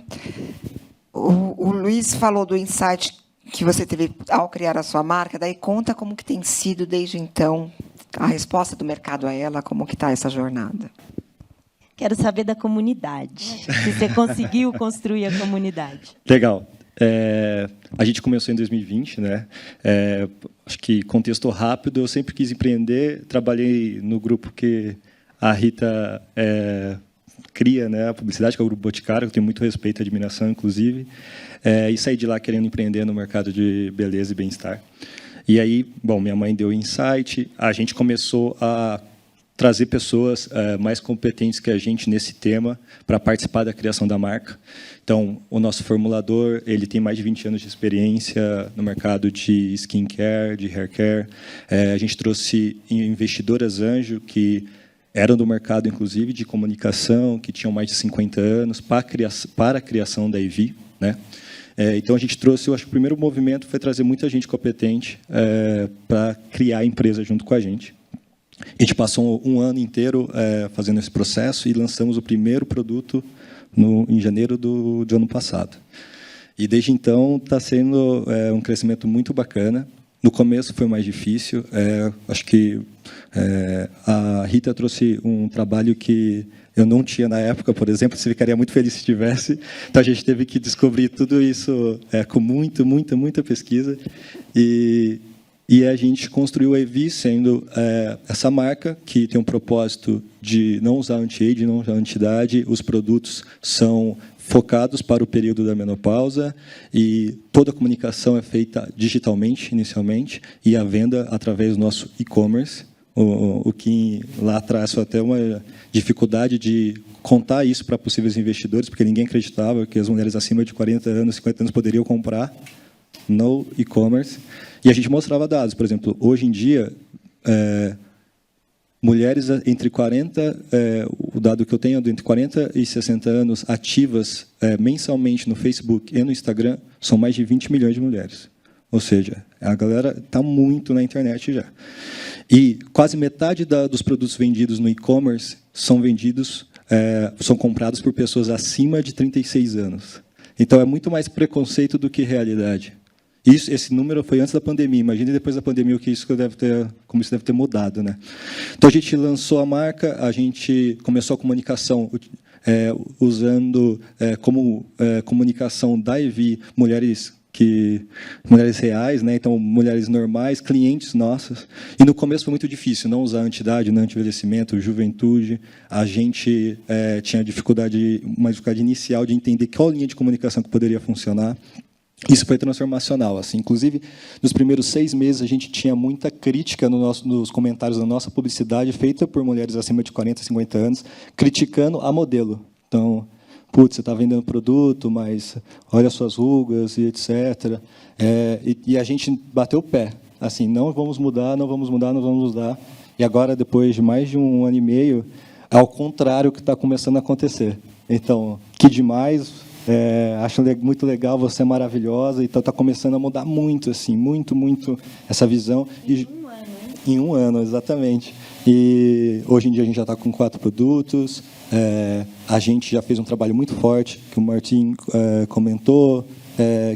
O Luiz falou do insight que você teve ao criar a sua marca, daí conta como que tem sido desde então a resposta do mercado a ela, como que está essa jornada. Quero saber da comunidade, se você conseguiu construir a comunidade. Legal. A gente começou em 2020, né? Acho que contexto rápido, eu sempre quis empreender, trabalhei no grupo que a Rita cria, né, a publicidade, que é o Grupo Boticário, que eu tenho muito respeito e admiração, inclusive, e saí de lá querendo empreender no mercado de beleza e bem-estar. E aí, minha mãe deu insight, a gente começou a trazer pessoas mais competentes que a gente nesse tema para participar da criação da marca. Então, o nosso formulador, ele tem mais de 20 anos de experiência no mercado de skincare, de haircare. A gente trouxe investidoras anjo que eram do mercado, inclusive, de comunicação, que tinham mais de 50 anos, para a criação da EV, né? Então, a gente trouxe, eu acho que o primeiro movimento foi trazer muita gente competente para criar a empresa junto com a gente. A gente passou um ano inteiro fazendo esse processo e lançamos o primeiro produto em janeiro do ano passado. E, desde então, está sendo um crescimento muito bacana. No começo foi mais difícil. Acho que a Rita trouxe um trabalho que eu não tinha na época, por exemplo, você ficaria muito feliz se tivesse. Então, a gente teve que descobrir tudo isso com muita pesquisa. E a gente construiu a EV sendo essa marca que tem um propósito de não usar anti-age, não usar anti-idade. Os produtos são focados para o período da menopausa e toda a comunicação é feita digitalmente, inicialmente, e a venda através do nosso e-commerce, o que lá traz até uma dificuldade de contar isso para possíveis investidores, porque ninguém acreditava que as mulheres acima de 40 anos, 50 anos poderiam comprar no e-commerce. E a gente mostrava dados, por exemplo, hoje em dia, mulheres entre 40, o dado que eu tenho é entre 40 e 60 anos ativas mensalmente no Facebook e no Instagram, são mais de 20 milhões de mulheres. Ou seja, a galera está muito na internet já. E quase metade dos produtos vendidos no e-commerce são comprados por pessoas acima de 36 anos. Então, é muito mais preconceito do que realidade. Esse número foi antes da pandemia. Imagine depois da pandemia como isso deve ter mudado, né? Então, a gente lançou a marca, a gente começou a comunicação usando como comunicação da EV mulheres mulheres reais, né? Então mulheres normais, clientes nossas. E no começo foi muito difícil não usar anti-idade, não anti-envelhecimento, juventude. A gente tinha uma dificuldade inicial de entender qual linha de comunicação que poderia funcionar. Isso foi transformacional. Assim. Inclusive, nos primeiros 6 meses, a gente tinha muita crítica nos comentários da nossa publicidade, feita por mulheres acima de 40, 50 anos, criticando a modelo. Então, putz, você está vendendo produto, mas olha as suas rugas e etc. E a gente bateu o pé. Assim, não vamos mudar, não vamos mudar, não vamos mudar. E agora, depois de mais de 1 ano e meio, é ao contrário que está começando a acontecer. Então, que demais, acho muito legal, você é maravilhosa. Então, está começando a mudar muito, assim, muito essa visão. Em 1 ano, exatamente. E hoje em dia a gente já está com 4 produtos. A gente já fez um trabalho muito forte, que o Martim comentou,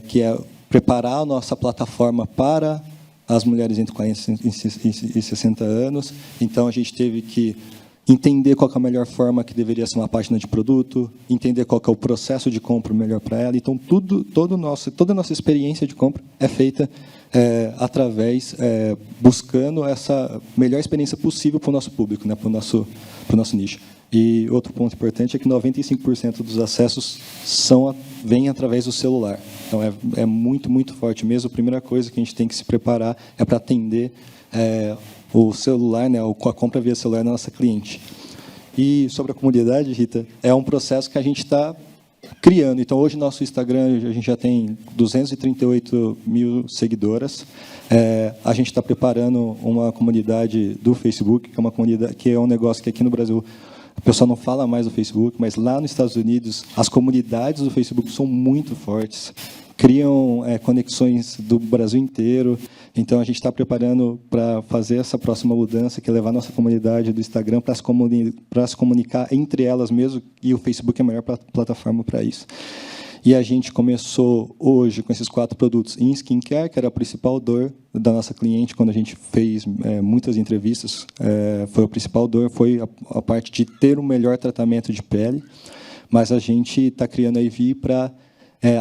que é preparar a nossa plataforma para as mulheres entre 40 e 60 anos. Então, a gente teve que entender qual que é a melhor forma que deveria ser uma página de produto, entender qual que é o processo de compra melhor para ela. Então, toda a nossa experiência de compra é feita buscando essa melhor experiência possível para o nosso público, né, para o nosso nicho. E outro ponto importante é que 95% dos acessos vêm através do celular. Então, é muito forte mesmo. A primeira coisa que a gente tem que se preparar é para atender o celular, né, a compra via celular da nossa cliente. E sobre a comunidade, Rita, é um processo que a gente está criando. Então, hoje, nosso Instagram, a gente já tem 238 mil seguidoras. A gente está preparando uma comunidade do Facebook, que é uma comunidade, que é um negócio que aqui no Brasil o pessoal não fala mais do Facebook, mas lá nos Estados Unidos as comunidades do Facebook são muito fortes, criam conexões do Brasil inteiro. Então, a gente está preparando para fazer essa próxima mudança, que é levar a nossa comunidade do Instagram para se comunicar entre elas mesmo, e o Facebook é a melhor plataforma para isso. E a gente começou hoje com esses 4 produtos em skincare, que era a principal dor da nossa cliente quando a gente fez muitas entrevistas. Foi a principal dor, foi a parte de ter um melhor tratamento de pele. Mas a gente está criando a IV para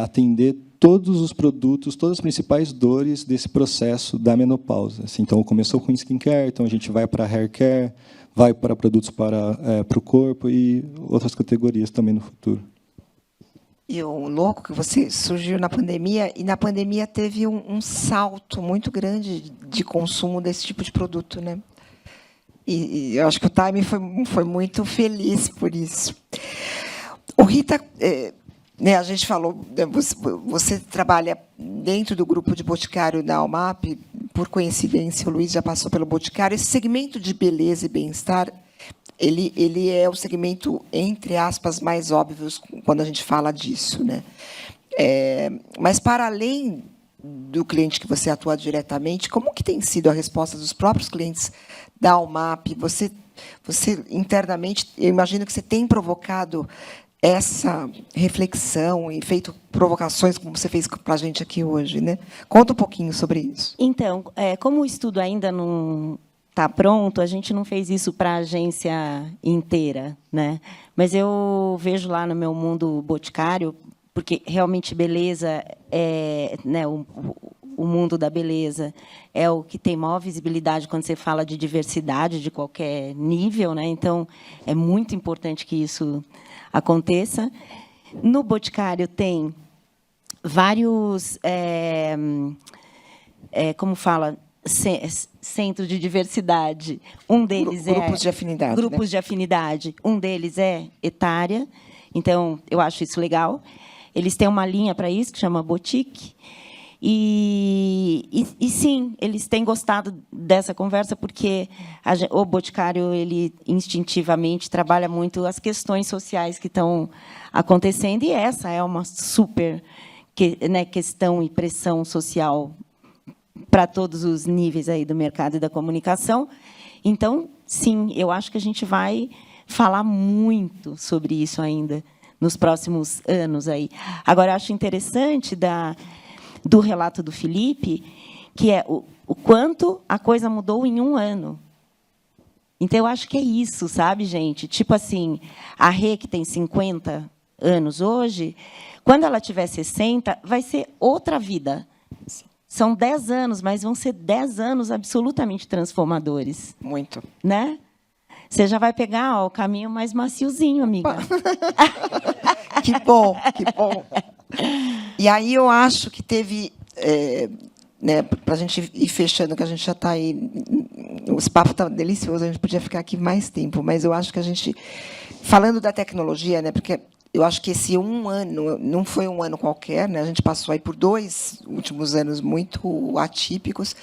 atender todos os produtos, todas as principais dores desse processo da menopausa. Assim, então, começou com skincare, então a gente vai para hair care, vai para produtos para o corpo e outras categorias também no futuro. E o louco que você surgiu na pandemia, e na pandemia teve um salto muito grande de consumo desse tipo de produto, né? E eu acho que o Time foi muito feliz por isso. O Rita, a gente falou, você trabalha dentro do grupo de Boticário da Almap, por coincidência, o Luiz já passou pelo Boticário. Esse segmento de beleza e bem-estar, ele é o segmento, entre aspas, mais óbvio quando a gente fala disso, né? Mas, para além do cliente que você atua diretamente, como que tem sido a resposta dos próprios clientes da Almap? Você internamente, eu imagino que você tem provocado essa reflexão e feito provocações, como você fez para a gente aqui hoje, né? Conta um pouquinho sobre isso. Então, como o estudo ainda não está pronto, a gente não fez isso para a agência inteira, né? Mas eu vejo lá no meu mundo boticário, porque realmente beleza né, o mundo da beleza é o que tem maior visibilidade quando você fala de diversidade de qualquer nível, né? Então, é muito importante que isso aconteça. No Boticário tem vários, como fala, centros de diversidade. Um deles grupos de afinidade. Grupos, né? de afinidade. Um deles é etária. Então, eu acho isso legal. Eles têm uma linha para isso, que chama Boutique. E sim, eles têm gostado dessa conversa, porque o Boticário, ele instintivamente trabalha muito as questões sociais que estão acontecendo, e essa é uma super questão e pressão social para todos os níveis aí do mercado e da comunicação. Então, sim, eu acho que a gente vai falar muito sobre isso ainda nos próximos anos aí. Agora, eu acho interessante do relato do Felipe, que é o quanto a coisa mudou em 1 ano. Então, eu acho que é isso, sabe, gente? Tipo assim, a Rê, que tem 50 anos hoje, quando ela tiver 60, vai ser outra vida. São 10 anos, mas vão ser 10 anos absolutamente transformadores. Muito. Né? Você já vai pegar o caminho mais maciozinho, amiga. Que bom, que bom. E aí eu acho que teve... né, para a gente ir fechando, que a gente já está aí... Esse papo está delicioso, a gente podia ficar aqui mais tempo, mas eu acho que a gente... Falando da tecnologia, né, porque eu acho que esse um ano não foi um ano qualquer, né, a gente passou aí por 2 últimos anos muito atípicos.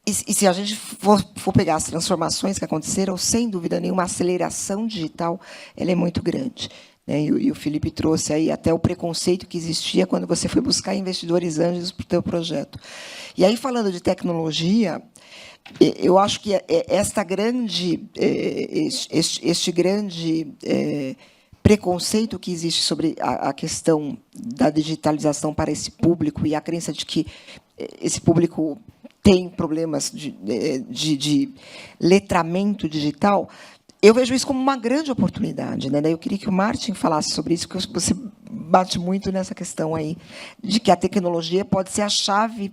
E se a gente for pegar as transformações que aconteceram, sem dúvida nenhuma, a aceleração digital ela é muito grande. E o Felipe trouxe aí até o preconceito que existia quando você foi buscar investidores anjos para o teu projeto. E aí, falando de tecnologia, eu acho que este grande preconceito que existe sobre a questão da digitalização para esse público e a crença de que esse público tem problemas de letramento digital, eu vejo isso como uma grande oportunidade, né? Eu queria que o Martin falasse sobre isso, porque você bate muito nessa questão aí de que a tecnologia pode ser a chave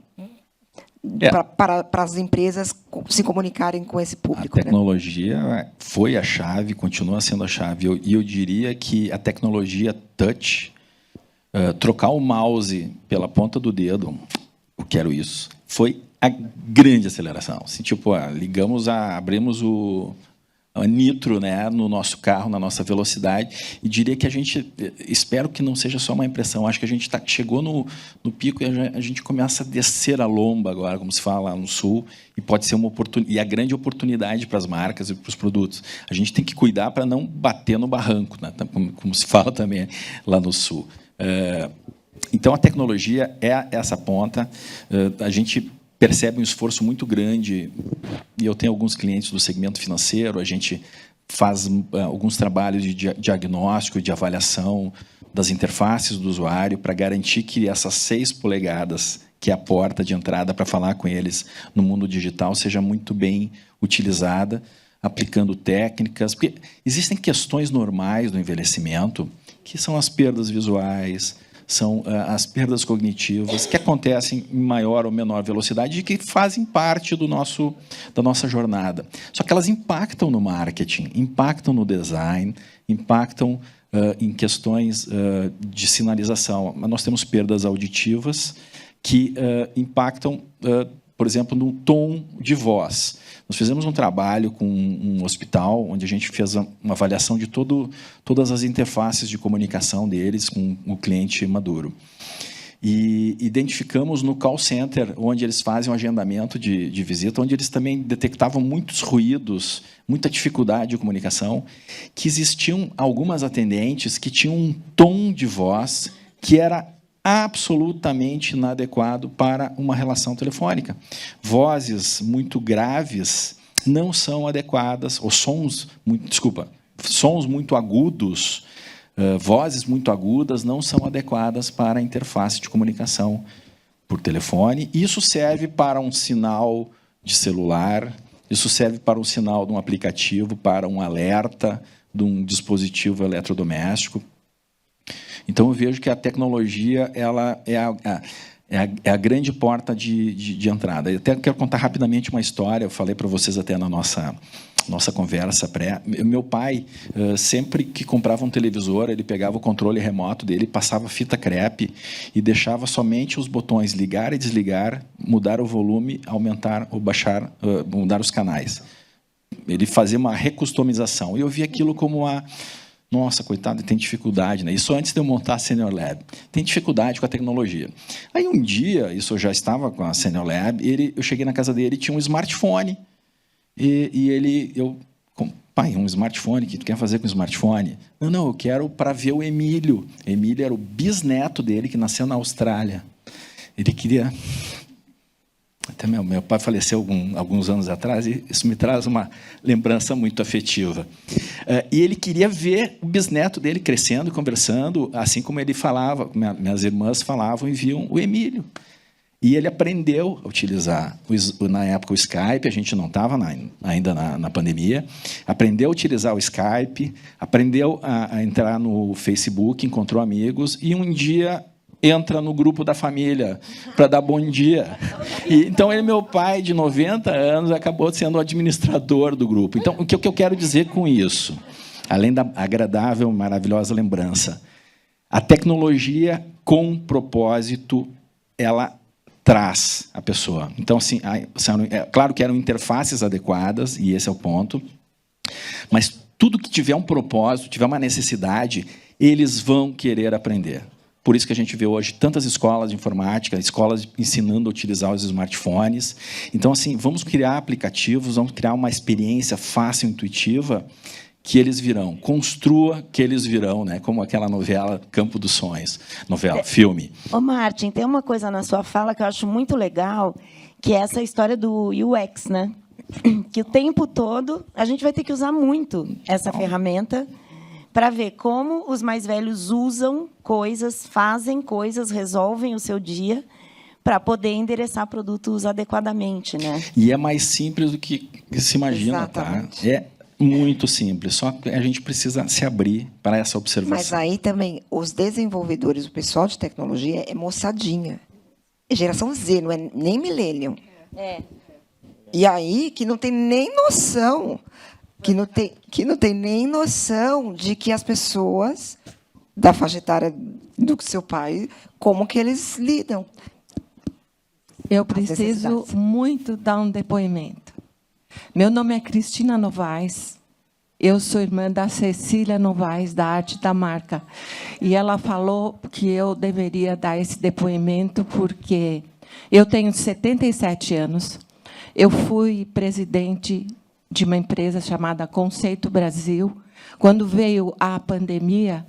para as empresas se comunicarem com esse público. A tecnologia foi a chave, continua sendo a chave. E eu diria que a tecnologia touch, trocar o mouse pela ponta do dedo, eu quero isso, foi a grande aceleração. Assim, tipo, abrimos o nitro, né, no nosso carro, na nossa velocidade, e diria que a gente, espero que não seja só uma impressão, acho que a gente chegou no pico e a gente começa a descer a lomba agora, como se fala lá no Sul, e pode ser uma oportunidade, e a grande oportunidade para as marcas e para os produtos. A gente tem que cuidar para não bater no barranco, né, como se fala também lá no Sul. Então, a tecnologia é essa ponta, a gente percebe um esforço muito grande, e eu tenho alguns clientes do segmento financeiro, a gente faz alguns trabalhos de diagnóstico, de avaliação das interfaces do usuário para garantir que essas 6 polegadas, que é a porta de entrada para falar com eles no mundo digital, seja muito bem utilizada, aplicando técnicas, porque existem questões normais do envelhecimento, que são as perdas visuais, são as perdas cognitivas, que acontecem em maior ou menor velocidade e que fazem parte da nossa jornada. Só que elas impactam no marketing, impactam no design, impactam em questões de sinalização. Nós temos perdas auditivas que impactam, por exemplo, no tom de voz. Nós fizemos um trabalho com um hospital, onde a gente fez uma avaliação de todas as interfaces de comunicação deles com o cliente maduro. E identificamos no call center, onde eles fazem um agendamento de visita, onde eles também detectavam muitos ruídos, muita dificuldade de comunicação, que existiam algumas atendentes que tinham um tom de voz que era absolutamente inadequado para uma relação telefônica. Vozes muito graves não são adequadas, ou sons muito agudos, vozes muito agudas não são adequadas para a interface de comunicação por telefone. Isso serve para um sinal de celular, isso serve para um sinal de um aplicativo, para um alerta de um dispositivo eletrodoméstico. Então, eu vejo que a tecnologia ela é a grande porta de entrada. Eu até quero contar rapidamente uma história, eu falei para vocês até na nossa conversa pré. Meu pai, sempre que comprava um televisor, ele pegava o controle remoto dele, passava fita crepe e deixava somente os botões ligar e desligar, mudar o volume, aumentar ou baixar, mudar os canais. Ele fazia uma recustomização. E eu vi aquilo como uma... Nossa, coitado, tem dificuldade, né? Isso antes de eu montar a Senior Lab. Tem dificuldade com a tecnologia. Aí, um dia, isso eu já estava com a Senior Lab, eu cheguei na casa dele, tinha um smartphone. Pai, um smartphone, o que tu quer fazer com o smartphone? Não, eu quero para ver o Emílio. Emílio era o bisneto dele, que nasceu na Austrália. Ele queria... Até meu pai faleceu alguns anos atrás, e isso me traz uma lembrança muito afetiva. E ele queria ver o bisneto dele crescendo, conversando, assim como ele falava, minhas irmãs falavam e viam o Emílio. E ele aprendeu a utilizar, na época, o Skype, a gente não estava ainda na pandemia, aprendeu a utilizar o Skype, aprendeu a entrar no Facebook, encontrou amigos, e um dia entra no grupo da família para dar bom dia. Então, ele, meu pai, de 90 anos, acabou sendo o administrador do grupo. Então, o que eu quero dizer com isso? Além da agradável, maravilhosa lembrança, a tecnologia com propósito, ela traz a pessoa. Então, assim, é claro que eram interfaces adequadas, e esse é o ponto, mas tudo que tiver um propósito, tiver uma necessidade, eles vão querer aprender. Por isso que a gente vê hoje tantas escolas de informática, escolas ensinando a utilizar os smartphones. Então, assim, vamos criar aplicativos, vamos criar uma experiência fácil, intuitiva, que eles virão. Construa que eles virão, né? Como aquela novela Campo dos Sonhos. Novela, filme. Ô, Martin, tem uma coisa na sua fala que eu acho muito legal, que é essa história do UX, né? Que o tempo todo a gente vai ter que usar muito essa ferramenta para ver como os mais velhos usam coisas, fazem coisas, resolvem o seu dia para poder endereçar produtos adequadamente, né? E é mais simples do que se imagina, Exatamente. tá? É muito simples, só que a gente precisa se abrir para essa observação. Mas aí também, os desenvolvedores, o pessoal de tecnologia, é moçadinha. É geração Z, não é nem millennium. E aí, que não tem nem noção, que não tem nem noção de que as pessoas da faixa etária do seu pai, como que eles lidam. Eu preciso muito dar um depoimento. Meu nome é Cristina Novaes, eu sou irmã da Cecília Novaes, da Arte da Marca. E ela falou que eu deveria dar esse depoimento porque eu tenho 77 anos, eu fui presidente de uma empresa chamada Conceito Brasil. Quando veio a pandemia,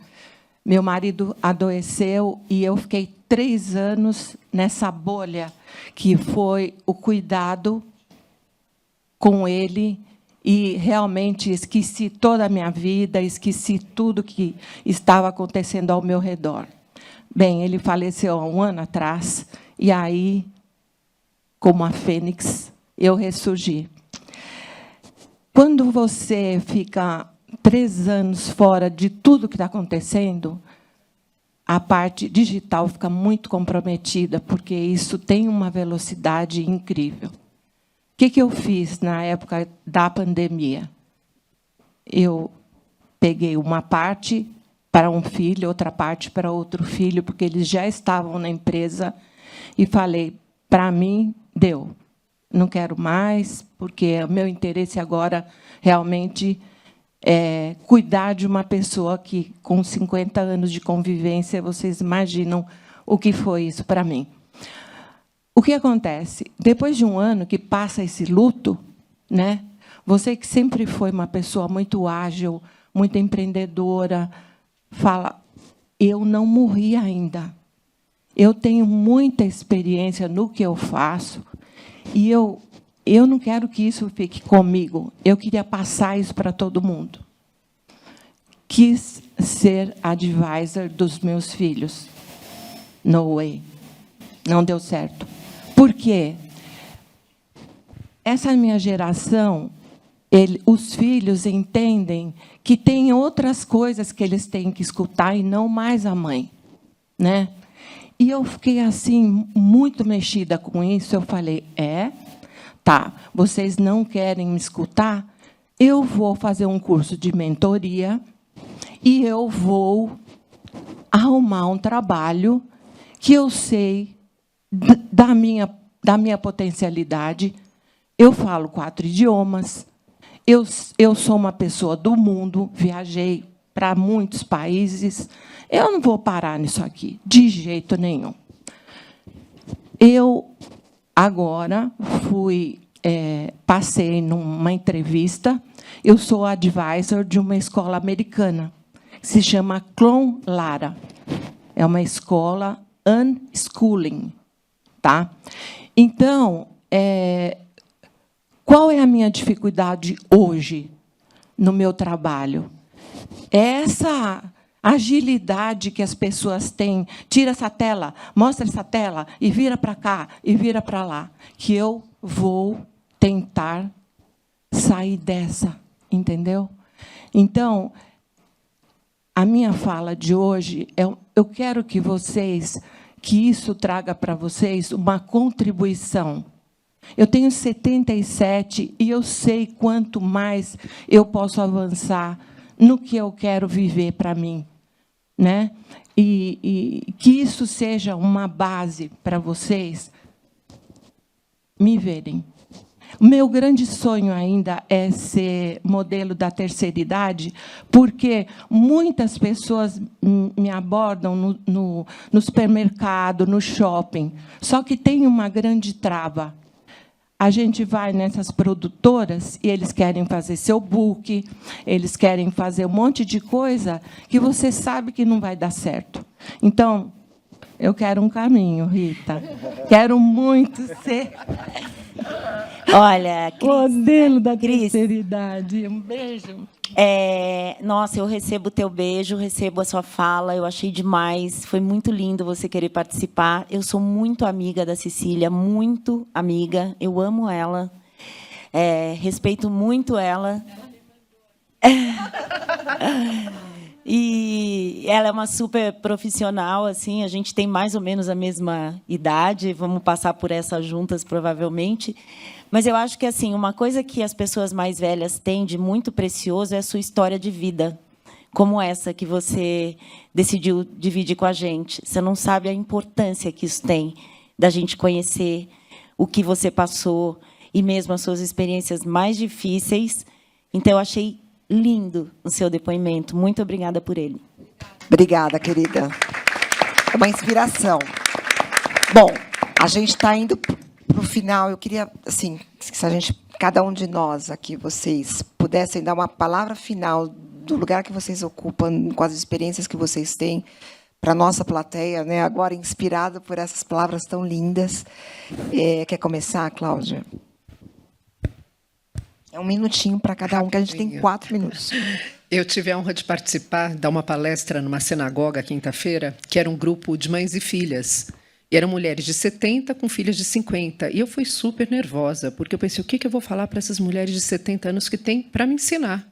meu marido adoeceu e eu fiquei 3 anos nessa bolha, que foi o cuidado com ele, e realmente esqueci toda a minha vida, esqueci tudo que estava acontecendo ao meu redor. Bem, ele faleceu há 1 ano atrás, e aí, como a fênix, eu ressurgi. Quando você fica 3 anos fora de tudo que está acontecendo, a parte digital fica muito comprometida, porque isso tem uma velocidade incrível. O que eu fiz na época da pandemia? Eu peguei uma parte para um filho, outra parte para outro filho, porque eles já estavam na empresa, e falei, para mim, deu. Não quero mais, porque o meu interesse agora realmente é cuidar de uma pessoa que, com 50 anos de convivência, vocês imaginam o que foi isso para mim. O que acontece? Depois de 1 ano que passa esse luto, né? Você que sempre foi uma pessoa muito ágil, muito empreendedora, fala, eu não morri ainda. Eu tenho muita experiência no que eu faço e eu não quero que isso fique comigo. Eu queria passar isso para todo mundo. Quis ser advisor dos meus filhos. No way. Não deu certo. Por quê? Essa minha geração, os filhos entendem que tem outras coisas que eles têm que escutar e não mais a mãe, né? E eu fiquei assim muito mexida com isso. Eu falei, tá, vocês não querem me escutar? Eu vou fazer um curso de mentoria e eu vou arrumar um trabalho que eu sei da minha potencialidade. Eu falo 4 idiomas, eu sou uma pessoa do mundo, viajei para muitos países, eu não vou parar nisso aqui, de jeito nenhum. Eu, agora, passei numa entrevista, eu sou advisor de uma escola americana, que se chama Clon Lara. É uma escola unschooling. Tá? Então, qual é a minha dificuldade hoje no meu trabalho? a agilidade que as pessoas têm. Tira essa tela, mostra essa tela, e vira para cá, e vira para lá. Que eu vou tentar sair dessa, entendeu? Então, a minha fala de hoje, eu quero que isso traga para vocês uma contribuição. Eu tenho 77 e eu sei quanto mais eu posso avançar no que eu quero viver para mim, né? E que isso seja uma base para vocês me verem. O meu grande sonho ainda é ser modelo da terceira idade, porque muitas pessoas me abordam no supermercado, no shopping, só que tem uma grande trava. A gente vai nessas produtoras e eles querem fazer seu book, eles querem fazer um monte de coisa que você sabe que não vai dar certo. Então, eu quero um caminho, Rita. Quero muito ser... Olha, Cris, modelo da terceira idade. Um beijo. Nossa, eu recebo o teu beijo, recebo a sua fala, eu achei demais, foi muito lindo você querer participar. Eu sou muito amiga da Cecília, muito amiga, eu amo ela, respeito muito ela. E ela é uma super profissional, assim, a gente tem mais ou menos a mesma idade, vamos passar por essa juntas, provavelmente. Mas eu acho que, assim, uma coisa que as pessoas mais velhas têm de muito precioso é a sua história de vida, como essa que você decidiu dividir com a gente. Você não sabe a importância que isso tem, da gente conhecer o que você passou e mesmo as suas experiências mais difíceis. Então, eu achei lindo o seu depoimento. Muito obrigada por ele. Obrigada, querida. É uma inspiração. Bom, a gente está indo para o final. Eu queria, assim, se cada um de nós aqui, vocês, pudessem dar uma palavra final do lugar que vocês ocupam, com as experiências que vocês têm, para a nossa plateia, né? Agora inspirada por essas palavras tão lindas. Quer começar, Cláudia? É um minutinho para cada um, que a gente tem 4 minutos. Eu tive a honra de participar, dar uma palestra numa sinagoga quinta-feira, que era um grupo de mães e filhas. E eram mulheres de 70 com filhas de 50. E eu fui super nervosa, porque eu pensei, o que eu vou falar para essas mulheres de 70 anos que têm para me ensinar?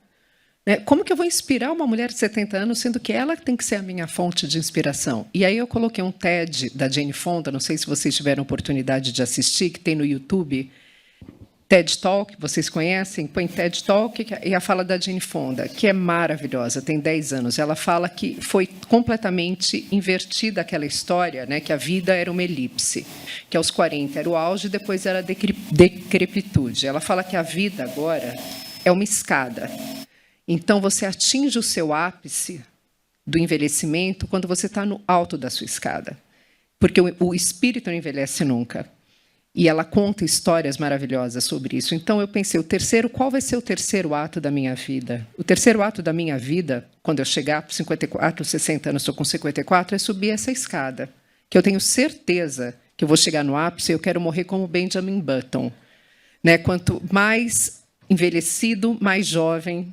Como que eu vou inspirar uma mulher de 70 anos, sendo que ela tem que ser a minha fonte de inspiração? E aí eu coloquei um TED da Jane Fonda, não sei se vocês tiveram oportunidade de assistir, que tem no YouTube, TED Talk, vocês conhecem? Põe TED Talk e a fala da Jane Fonda, que é maravilhosa, tem 10 anos. Ela fala que foi completamente invertida aquela história, né, que a vida era uma elipse, que aos 40 era o auge, depois era a decrepitude. Ela fala que a vida agora é uma escada. Então, você atinge o seu ápice do envelhecimento quando você está no alto da sua escada, porque o espírito não envelhece nunca. E ela conta histórias maravilhosas sobre isso. Então, eu pensei, qual vai ser o terceiro ato da minha vida? O terceiro ato da minha vida, quando eu chegar para 54, 60 anos, estou com 54, é subir essa escada, que eu tenho certeza que eu vou chegar no ápice e eu quero morrer como Benjamin Button. Né? Quanto mais envelhecido, mais jovem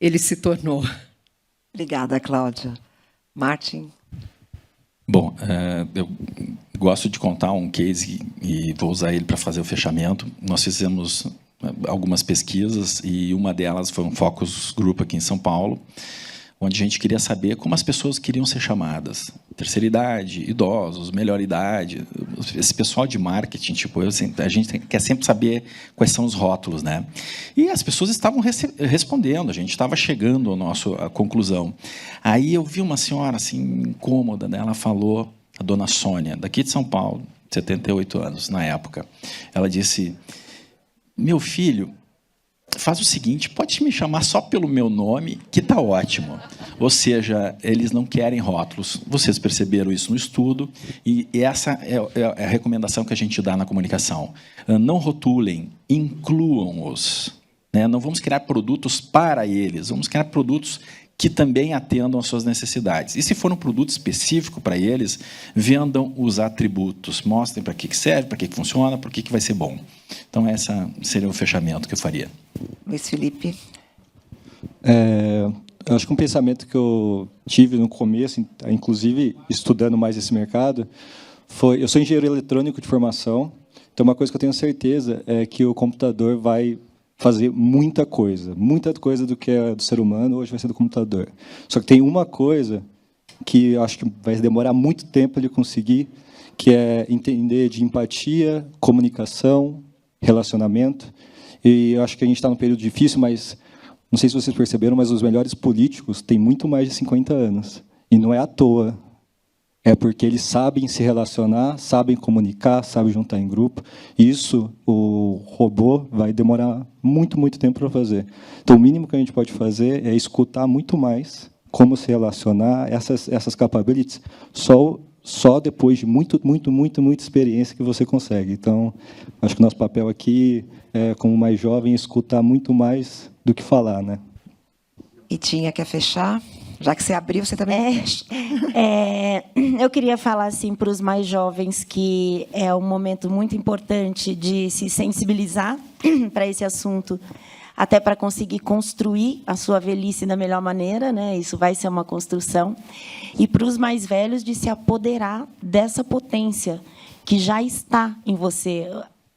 ele se tornou. Obrigada, Cláudia. Martin? Bom, eu gosto de contar um case e vou usar ele para fazer o fechamento. Nós fizemos algumas pesquisas e uma delas foi um focus group aqui em São Paulo, onde a gente queria saber como as pessoas queriam ser chamadas. Terceira idade, idosos, melhor idade. Esse pessoal de marketing, a gente quer sempre saber quais são os rótulos, né? E as pessoas estavam respondendo, a gente estava chegando à conclusão. Aí eu vi uma senhora assim, incômoda, né? Ela falou, a dona Sônia, daqui de São Paulo, 78 anos na época. Ela disse, meu filho, faz o seguinte, pode me chamar só pelo meu nome, que está ótimo. Ou seja, eles não querem rótulos. Vocês perceberam isso no estudo, e essa é a recomendação que a gente dá na comunicação. Não rotulem, incluam-os. Né? Não vamos criar produtos para eles, vamos criar produtos que também atendam às suas necessidades. E se for um produto específico para eles, vendam os atributos, mostrem para que serve, para que funciona, para que vai ser bom. Então, esse seria o fechamento que eu faria. Luiz Felipe. Eu acho que um pensamento que eu tive no começo, inclusive estudando mais esse mercado, foi... Eu sou engenheiro eletrônico de formação, então uma coisa que eu tenho certeza é que o computador vai fazer muita coisa do que é do ser humano, hoje vai ser do computador. Só que tem uma coisa que eu acho que vai demorar muito tempo ele conseguir, que é entender de empatia, comunicação, relacionamento. E eu acho que a gente está num período difícil, mas não sei se vocês perceberam, mas os melhores políticos têm muito mais de 50 anos. E não é à toa. É porque eles sabem se relacionar, sabem comunicar, sabem juntar em grupo. Isso, o robô vai demorar muito, muito tempo para fazer. Então, o mínimo que a gente pode fazer é escutar muito mais como se relacionar, essas capabilities, só depois de muita experiência que você consegue. Então, acho que o nosso papel aqui, como mais jovem, é escutar muito mais do que falar, né? E quer fechar? Já que você abriu, você também fecha. Eu queria falar assim para os mais jovens que é um momento muito importante de se sensibilizar para esse assunto, até para conseguir construir a sua velhice da melhor maneira, né? Isso vai ser uma construção. E para os mais velhos de se apoderar dessa potência que já está em você.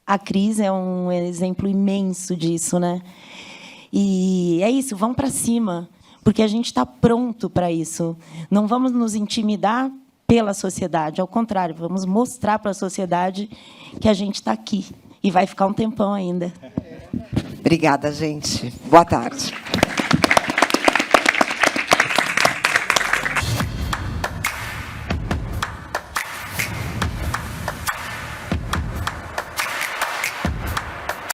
A Cris é um exemplo imenso disso, né? E é isso, vão para cima, porque a gente está pronto para isso. Não vamos nos intimidar pela sociedade, ao contrário, vamos mostrar para a sociedade que a gente está aqui e vai ficar um tempão ainda. Obrigada, gente. Boa tarde.